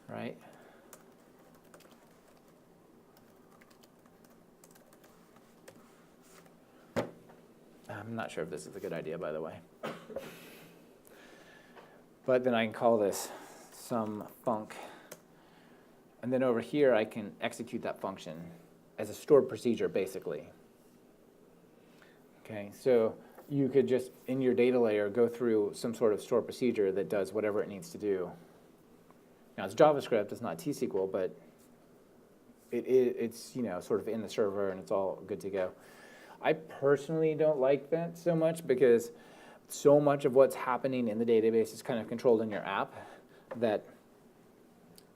Speaker 1: Right? I'm not sure if this is a good idea, by the way. But then I can call this some func. And then over here, I can execute that function as a stored procedure, basically. Okay, so you could just, in your data layer, go through some sort of stored procedure that does whatever it needs to do. Now, it's JavaScript, it's not T-SQL, but it's sort of in the server, and it's all good to go. I personally don't like that so much because so much of what's happening in the database is kind of controlled in your app that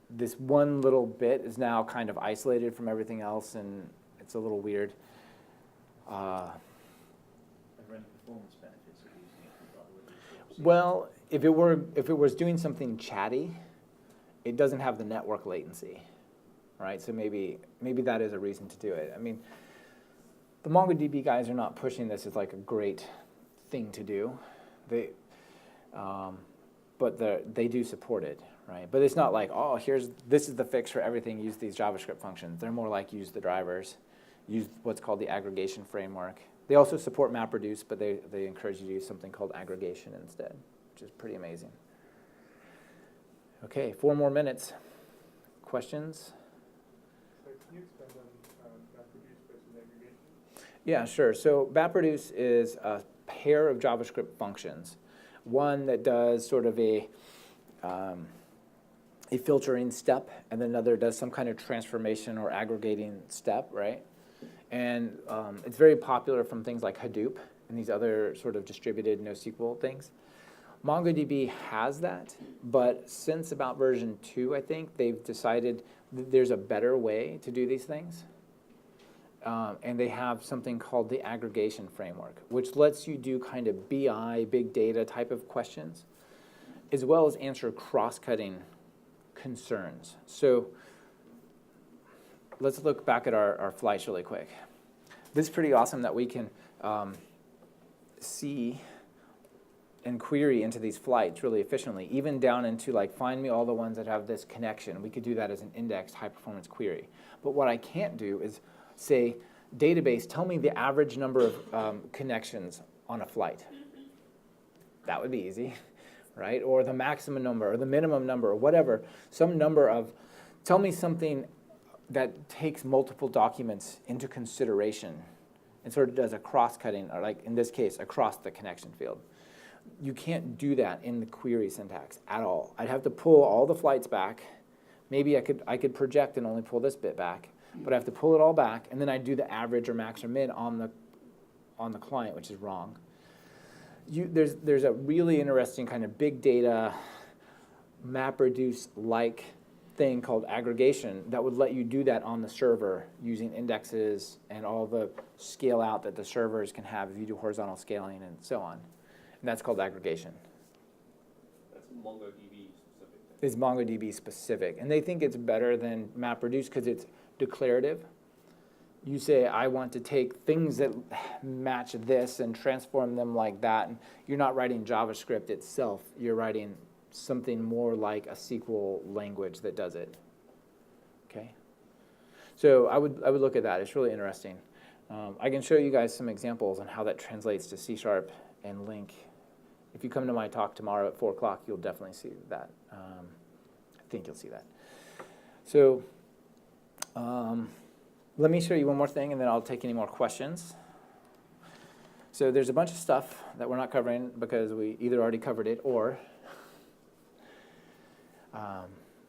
Speaker 1: this one little bit is now kind of isolated from everything else, and it's a little weird.
Speaker 6: Are there any performance benefits of using it rather than the source?
Speaker 1: Well, if it was doing something chatty, it doesn't have the network latency, right? So maybe that is a reason to do it. I mean, the MongoDB guys are not pushing this as like a great thing to do. But they do support it, right? But it's not like, oh, this is the fix for everything, use these JavaScript functions. They're more like use the drivers, use what's called the aggregation framework. They also support MapReduce, but they encourage you to use something called aggregation instead, which is pretty amazing. Okay, 4 more minutes. Questions?
Speaker 5: So can you expand on MapReduce versus aggregation?
Speaker 1: Yeah, sure. So MapReduce is a pair of JavaScript functions. One that does sort of a filtering step, and then another does some kind of transformation or aggregating step, right? And it's very popular from things like Hadoop and these other sort of distributed NoSQL things. MongoDB has that, but since about version 2, I think, they've decided that there's a better way to do these things. And they have something called the aggregation framework, which lets you do kind of BI, big data type of questions, as well as answer cross-cutting concerns. So let's look back at our flights really quick. This is pretty awesome that we can see and query into these flights really efficiently, even down into like, find me all the ones that have this connection. We could do that as an indexed high-performance query. But what I can't do is say, database, tell me the average number of connections on a flight. That would be easy, right? Or the maximum number, or the minimum number, or whatever. Some number of, tell me something that takes multiple documents into consideration and sort of does a cross-cutting, or like in this case, across the connection field. You can't do that in the query syntax at all. I'd have to pull all the flights back. Maybe I could project and only pull this bit back, but I have to pull it all back, and then I do the average or max or min on the client, which is wrong. There's a really interesting kind of big data MapReduce-like thing called aggregation that would let you do that on the server using indexes and all the scale out that the servers can have if you do horizontal scaling and so on. And that's called aggregation.
Speaker 4: That's MongoDB specific.
Speaker 1: Is MongoDB specific. And they think it's better than MapReduce because it's declarative. You say, I want to take things that match this and transform them like that. And you're not writing JavaScript itself. You're writing something more like a SQL language that does it. Okay? So I would look at that. It's really interesting. I can show you guys some examples on how that translates to C# and LINQ. If you come to my talk tomorrow at 4 o'clock, you'll definitely see that. I think you'll see that. So let me show you one more thing, and then I'll take any more questions. So there's a bunch of stuff that we're not covering because we either already covered it or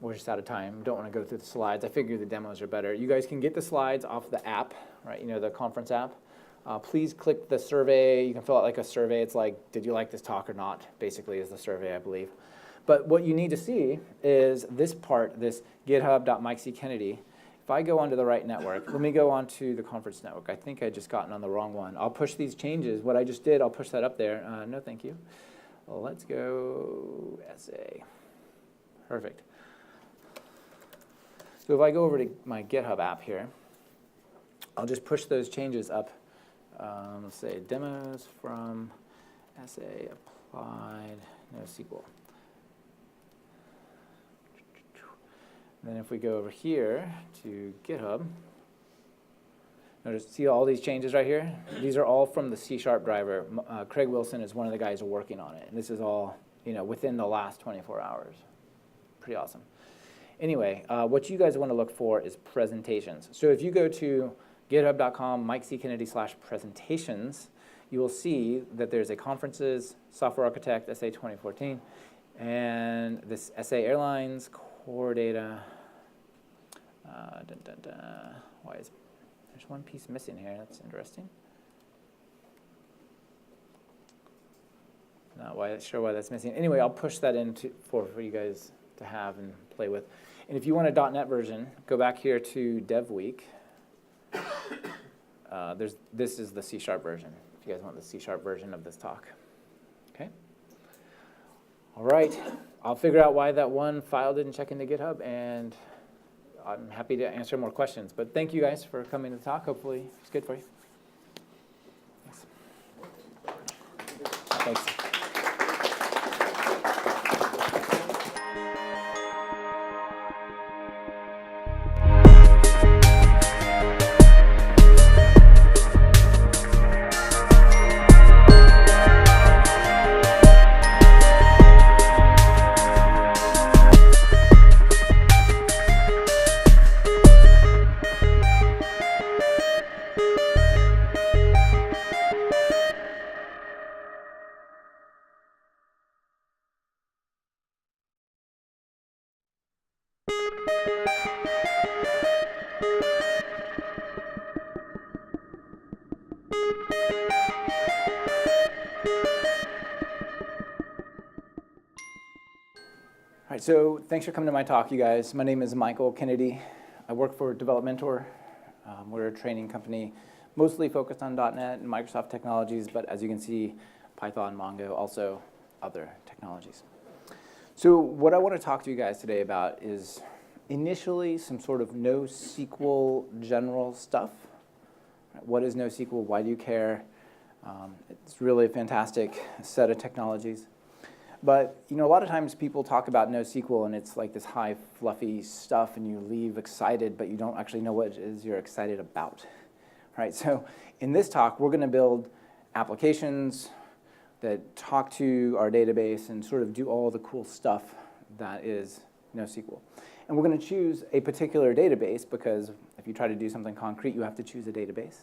Speaker 1: we're just out of time. Don't want to go through the slides. I figure the demos are better. You guys can get the slides off the app, right? You know, the conference app. Please click the survey. You can fill out like a survey. It's like, did you like this talk or not? Basically is the survey, I believe. But what you need to see is this part, this github.mikeckennedy. If I go onto the right network, let me go onto the conference network. I think I just gotten on the wrong one. I'll push these changes. What I just did, I'll push that up there. No, thank you. Well, let's go SA. Perfect. So if I go over to my GitHub app here, I'll just push those changes up. Let's say demos from SA applied NoSQL. And then if we go over here to GitHub, notice, see all these changes right here? These are all from the C# driver. Craig Wilson is one of the guys who are working on it. And this is all, within the last 24 hours. Pretty awesome. Anyway, what you guys want to look for is presentations. So if you go to github.com, MikeCKennedy/presentations, you will see that there's a conferences, software architect, SA 2014, and this SA Airlines, core data. Why is there's one piece missing here? That's interesting. Not sure why that's missing. Anyway, I'll push that in for you guys to have and play with. And if you want a .NET version, go back here to DevWeek. This is the C# version, if you guys want the C# version of this talk. Okay? All right. I'll figure out why that one file didn't check into GitHub, and I'm happy to answer more questions. But thank you guys for coming to the talk. Hopefully it's good for you. Thanks. Thanks. All right, so thanks for coming to my talk, you guys. My name is Michael Kennedy. I work for Developmentor. We're a training company mostly focused on .NET and Microsoft technologies, but as you can see, Python, Mongo, also other technologies. So what I want to talk to you guys today about is initially some sort of NoSQL general stuff. What is NoSQL? Why do you care? It's really a fantastic set of technologies. But a lot of times people talk about NoSQL and it's like this high, fluffy stuff, and you leave excited, but you don't actually know what it is you're excited about. Right? So in this talk, we're going to build applications that talk to our database and sort of do all the cool stuff that is NoSQL. And we're going to choose a particular database because if you try to do something concrete, you have to choose a database.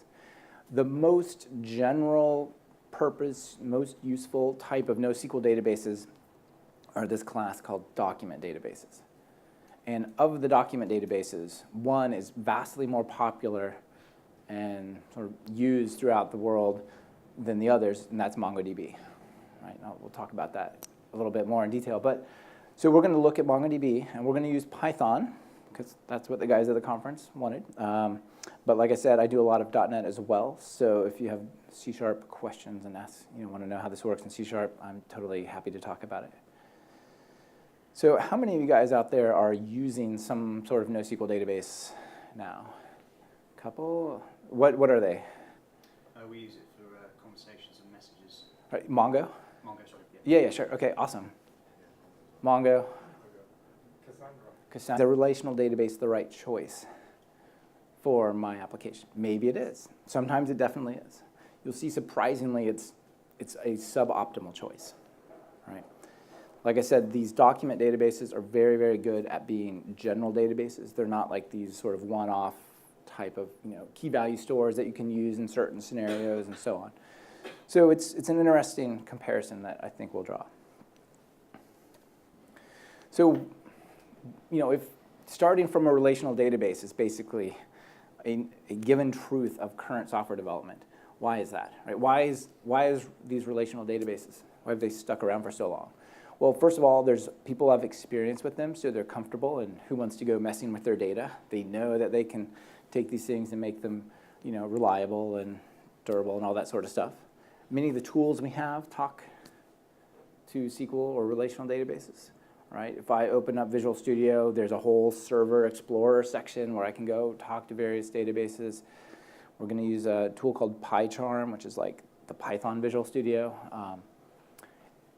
Speaker 1: The most general purpose, most useful type of NoSQL databases are this class called document databases. And of the document databases, one is vastly more popular and sort of used throughout the world than the others, and that's MongoDB. Right? Now, we'll talk about that a little bit more in detail. But so we're going to look at MongoDB, and we're going to use Python, because that's what the guys at the conference wanted. But like I said, I do a lot of .NET as well. So if you have C# questions and want to know how this works in C#, I'm totally happy to talk about it. So how many of you guys out there are using some sort of NoSQL database now? Couple? What are they?
Speaker 2: We use it for conversations and messages.
Speaker 1: Right, Mongo?
Speaker 2: Mongo, sorry.
Speaker 1: Yeah, sure. Okay, awesome. Mongo. Cassandra. Is a relational database the right choice for my application? Maybe it is. Sometimes it definitely is. You'll see surprisingly it's a suboptimal choice. Right? Like I said, these document databases are very, very good at being general databases. They're not like these sort of one-off type of key value stores that you can use in certain scenarios and so on. So it's an interesting comparison that I think we'll draw. So, if starting from a relational database is basically a given truth of current software development, why is that? Right? Why is these relational databases? Why have they stuck around for so long? Well, first of all, people have experience with them, so they're comfortable, and who wants to go messing with their data? They know that they can take these things and make them, reliable and durable and all that sort of stuff. Many of the tools we have talk to SQL or relational databases, right? If I open up Visual Studio, there's a whole Server Explorer section where I can go talk to various databases. We're going to use a tool called PyCharm, which is like the Python Visual Studio.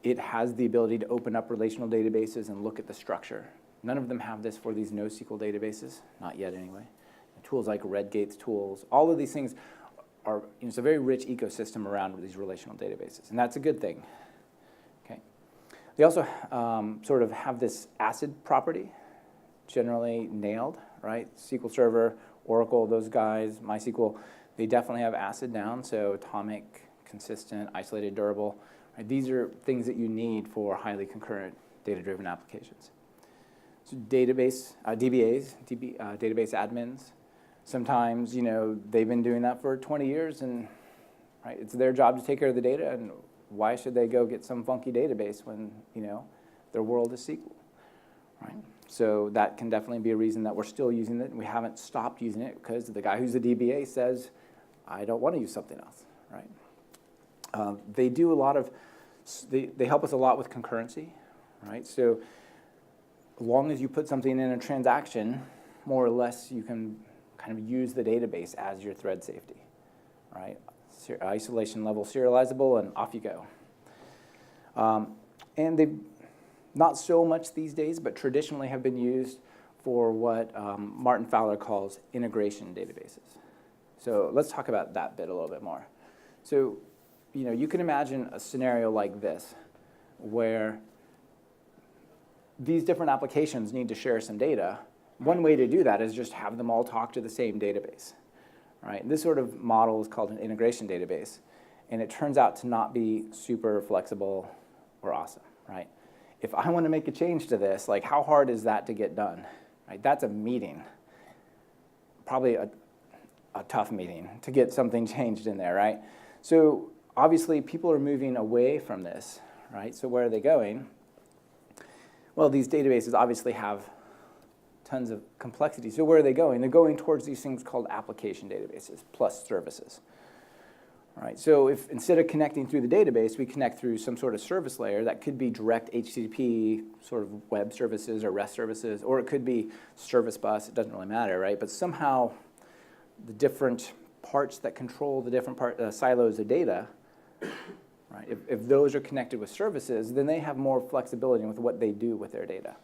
Speaker 1: It has the ability to open up relational databases and look at the structure. None of them have this for these NoSQL databases, not yet anyway. Tools like Redgate's tools, all of these things are, it's a very rich ecosystem around these relational databases, and that's a good thing. Okay. They also sort of have this ACID property, generally nailed, right? SQL Server, Oracle, those guys, MySQL, they definitely have ACID down, so atomic, consistent, isolated, durable. Right? These are things that you need for highly concurrent data-driven applications. So database, DBAs, database admins, sometimes, they've been doing that for 20 years, and right, it's their job to take care of the data, and why should they go get some funky database when, their world is SQL, right? So that can definitely be a reason that we're still using it, and we haven't stopped using it because the guy who's the DBA says, I don't want to use something else, right? They do a lot of, they help us a lot with concurrency, right? So as long as you put something in a transaction, more or less you can kind of use the database as your thread safety, right? Isolation level serializable, and off you go. And they, not so much these days, but traditionally have been used for what Martin Fowler calls integration databases. So let's talk about that bit a little bit more. So, you can imagine a scenario like this, where these different applications need to share some data. One way to do that is just have them all talk to the same database, right? This sort of model is called an integration database, and it turns out to not be super flexible or awesome, right? If I want to make a change to this, like how hard is that to get done, right? That's a meeting, probably a tough meeting to get something changed in there, right? So obviously people are moving away from this, right? So where are they going? Well, these databases obviously have tons of complexity. So where are they going? They're going towards these things called application databases plus services. All right, so if instead of connecting through the database, we connect through some sort of service layer, that could be direct HTTP sort of web services or REST services, or it could be service bus, it doesn't really matter, right? But somehow the different parts that control the different silos of data, right? If those are connected with services, then they have more flexibility with what they do with their data,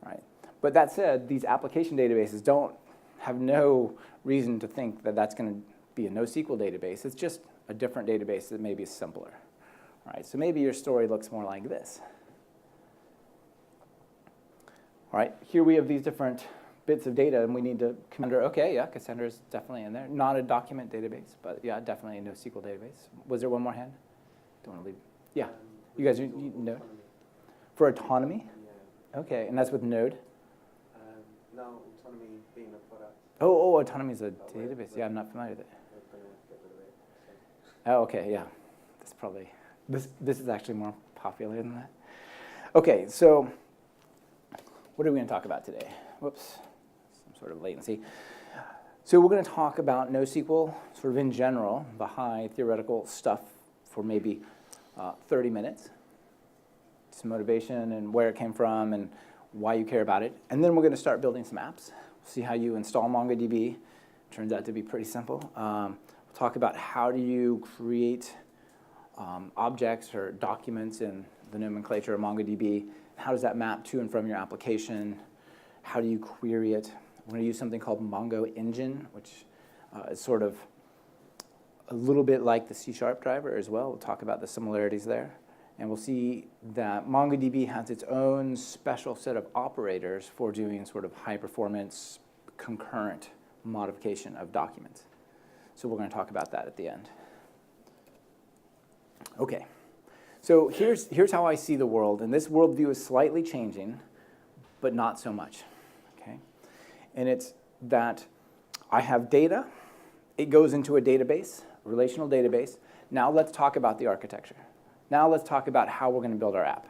Speaker 1: right? But that said, these application databases have no reason to think that that's going to be a NoSQL database. It's just a different database that maybe is simpler, right? So maybe your story looks more like this. All right, here we have these different bits of data, and we need to Cassandra. Okay, yeah, Cassandra is definitely in there. Not a document database, but yeah, definitely a NoSQL database. Was there one more hand? Don't want to leave. Yeah, you guys, you Node? For autonomy?
Speaker 3: Yeah.
Speaker 1: Okay, and that's with Node?
Speaker 3: No, autonomy being a product.
Speaker 1: Oh, autonomy is a database. Yeah, I'm not familiar with it.
Speaker 3: We're going to get rid of it.
Speaker 1: Oh, okay, yeah. That's probably, this is actually more popular than that. Okay, so what are we going to talk about today? Whoops, some sort of latency. So we're going to talk about NoSQL sort of in general, the high theoretical stuff for maybe 30 minutes. Some motivation and where it came from and why you care about it. And then we're going to start building some apps. See how you install MongoDB. Turns out to be pretty simple. We'll talk about how do you create objects or documents in the nomenclature of MongoDB. How does that map to and from your application? How do you query it? We're going to use something called Mongo Engine, which is sort of a little bit like the C# driver as well. We'll talk about the similarities there. And we'll see that MongoDB has its own special set of operators for doing sort of high-performance, concurrent modification of documents. So we're going to talk about that at the end. Okay, so here's how I see the world. And this worldview is slightly changing, but not so much. Okay, and it's that I have data. It goes into a database, a relational database. Now let's talk about the architecture. Now let's talk about how we're going to build our app.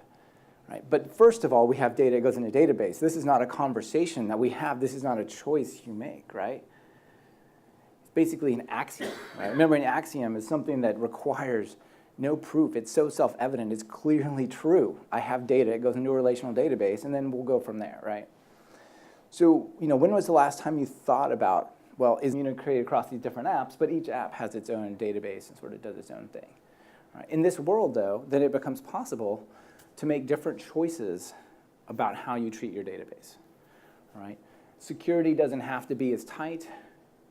Speaker 1: Right? But first of all, we have data, it goes in a database. This is not a conversation that we have. This is not a choice you make, right? It's basically an axiom. Right? Remember, an axiom is something that requires no proof. It's so self-evident. It's clearly true. I have data. It goes into a relational database, and then we'll go from there, right? So, when was the last time you thought about well, is created across these different apps, but each app has its own database and sort of does its own thing. Right? In this world, though, then it becomes possible to make different choices about how you treat your database. Right? Security doesn't have to be as tight.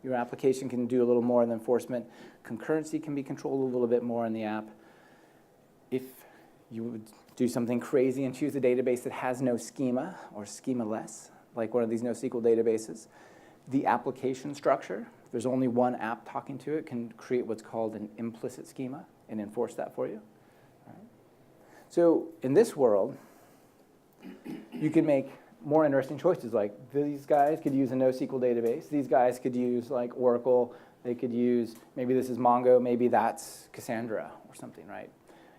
Speaker 1: Your application can do a little more in the enforcement. Concurrency can be controlled a little bit more in the app. If you would do something crazy and choose a database that has no schema or schema-less, like one of these NoSQL databases, the application structure, if there's only one app talking to it, can create what's called an implicit schema and enforce that for you. All right. So in this world, you can make more interesting choices. Like these guys could use a NoSQL database. These guys could use like Oracle. They could use, maybe this is Mongo, maybe that's Cassandra or something, right?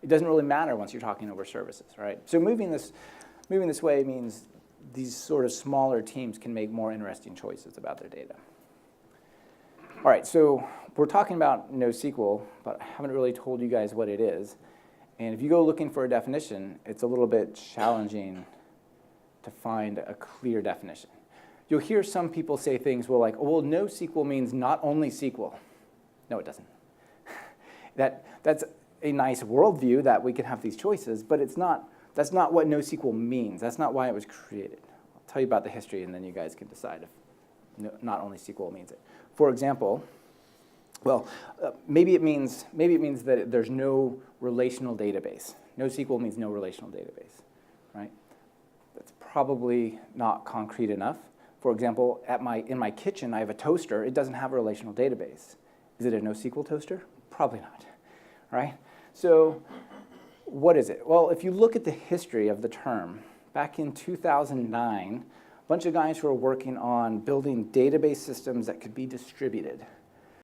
Speaker 1: It doesn't really matter once you're talking over services, right? So moving this way means these sort of smaller teams can make more interesting choices about their data. All right, so we're talking about NoSQL, but I haven't really told you guys what it is. And if you go looking for a definition, it's a little bit challenging to find a clear definition. You'll hear some people say things, well, like, oh, well, NoSQL means not only SQL. No, it doesn't. That's a nice worldview that we can have these choices, but that's not what NoSQL means. That's not why it was created. I'll tell you about the history, and then you guys can decide if not only SQL means it. For example, well, maybe it means that there's no relational database. NoSQL means no relational database, right? That's probably not concrete enough. For example, in my kitchen, I have a toaster. It doesn't have a relational database. Is it a NoSQL toaster? Probably not, right? So what is it? Well, if you look at the history of the term, back in 2009, a bunch of guys who were working on building database systems that could be distributed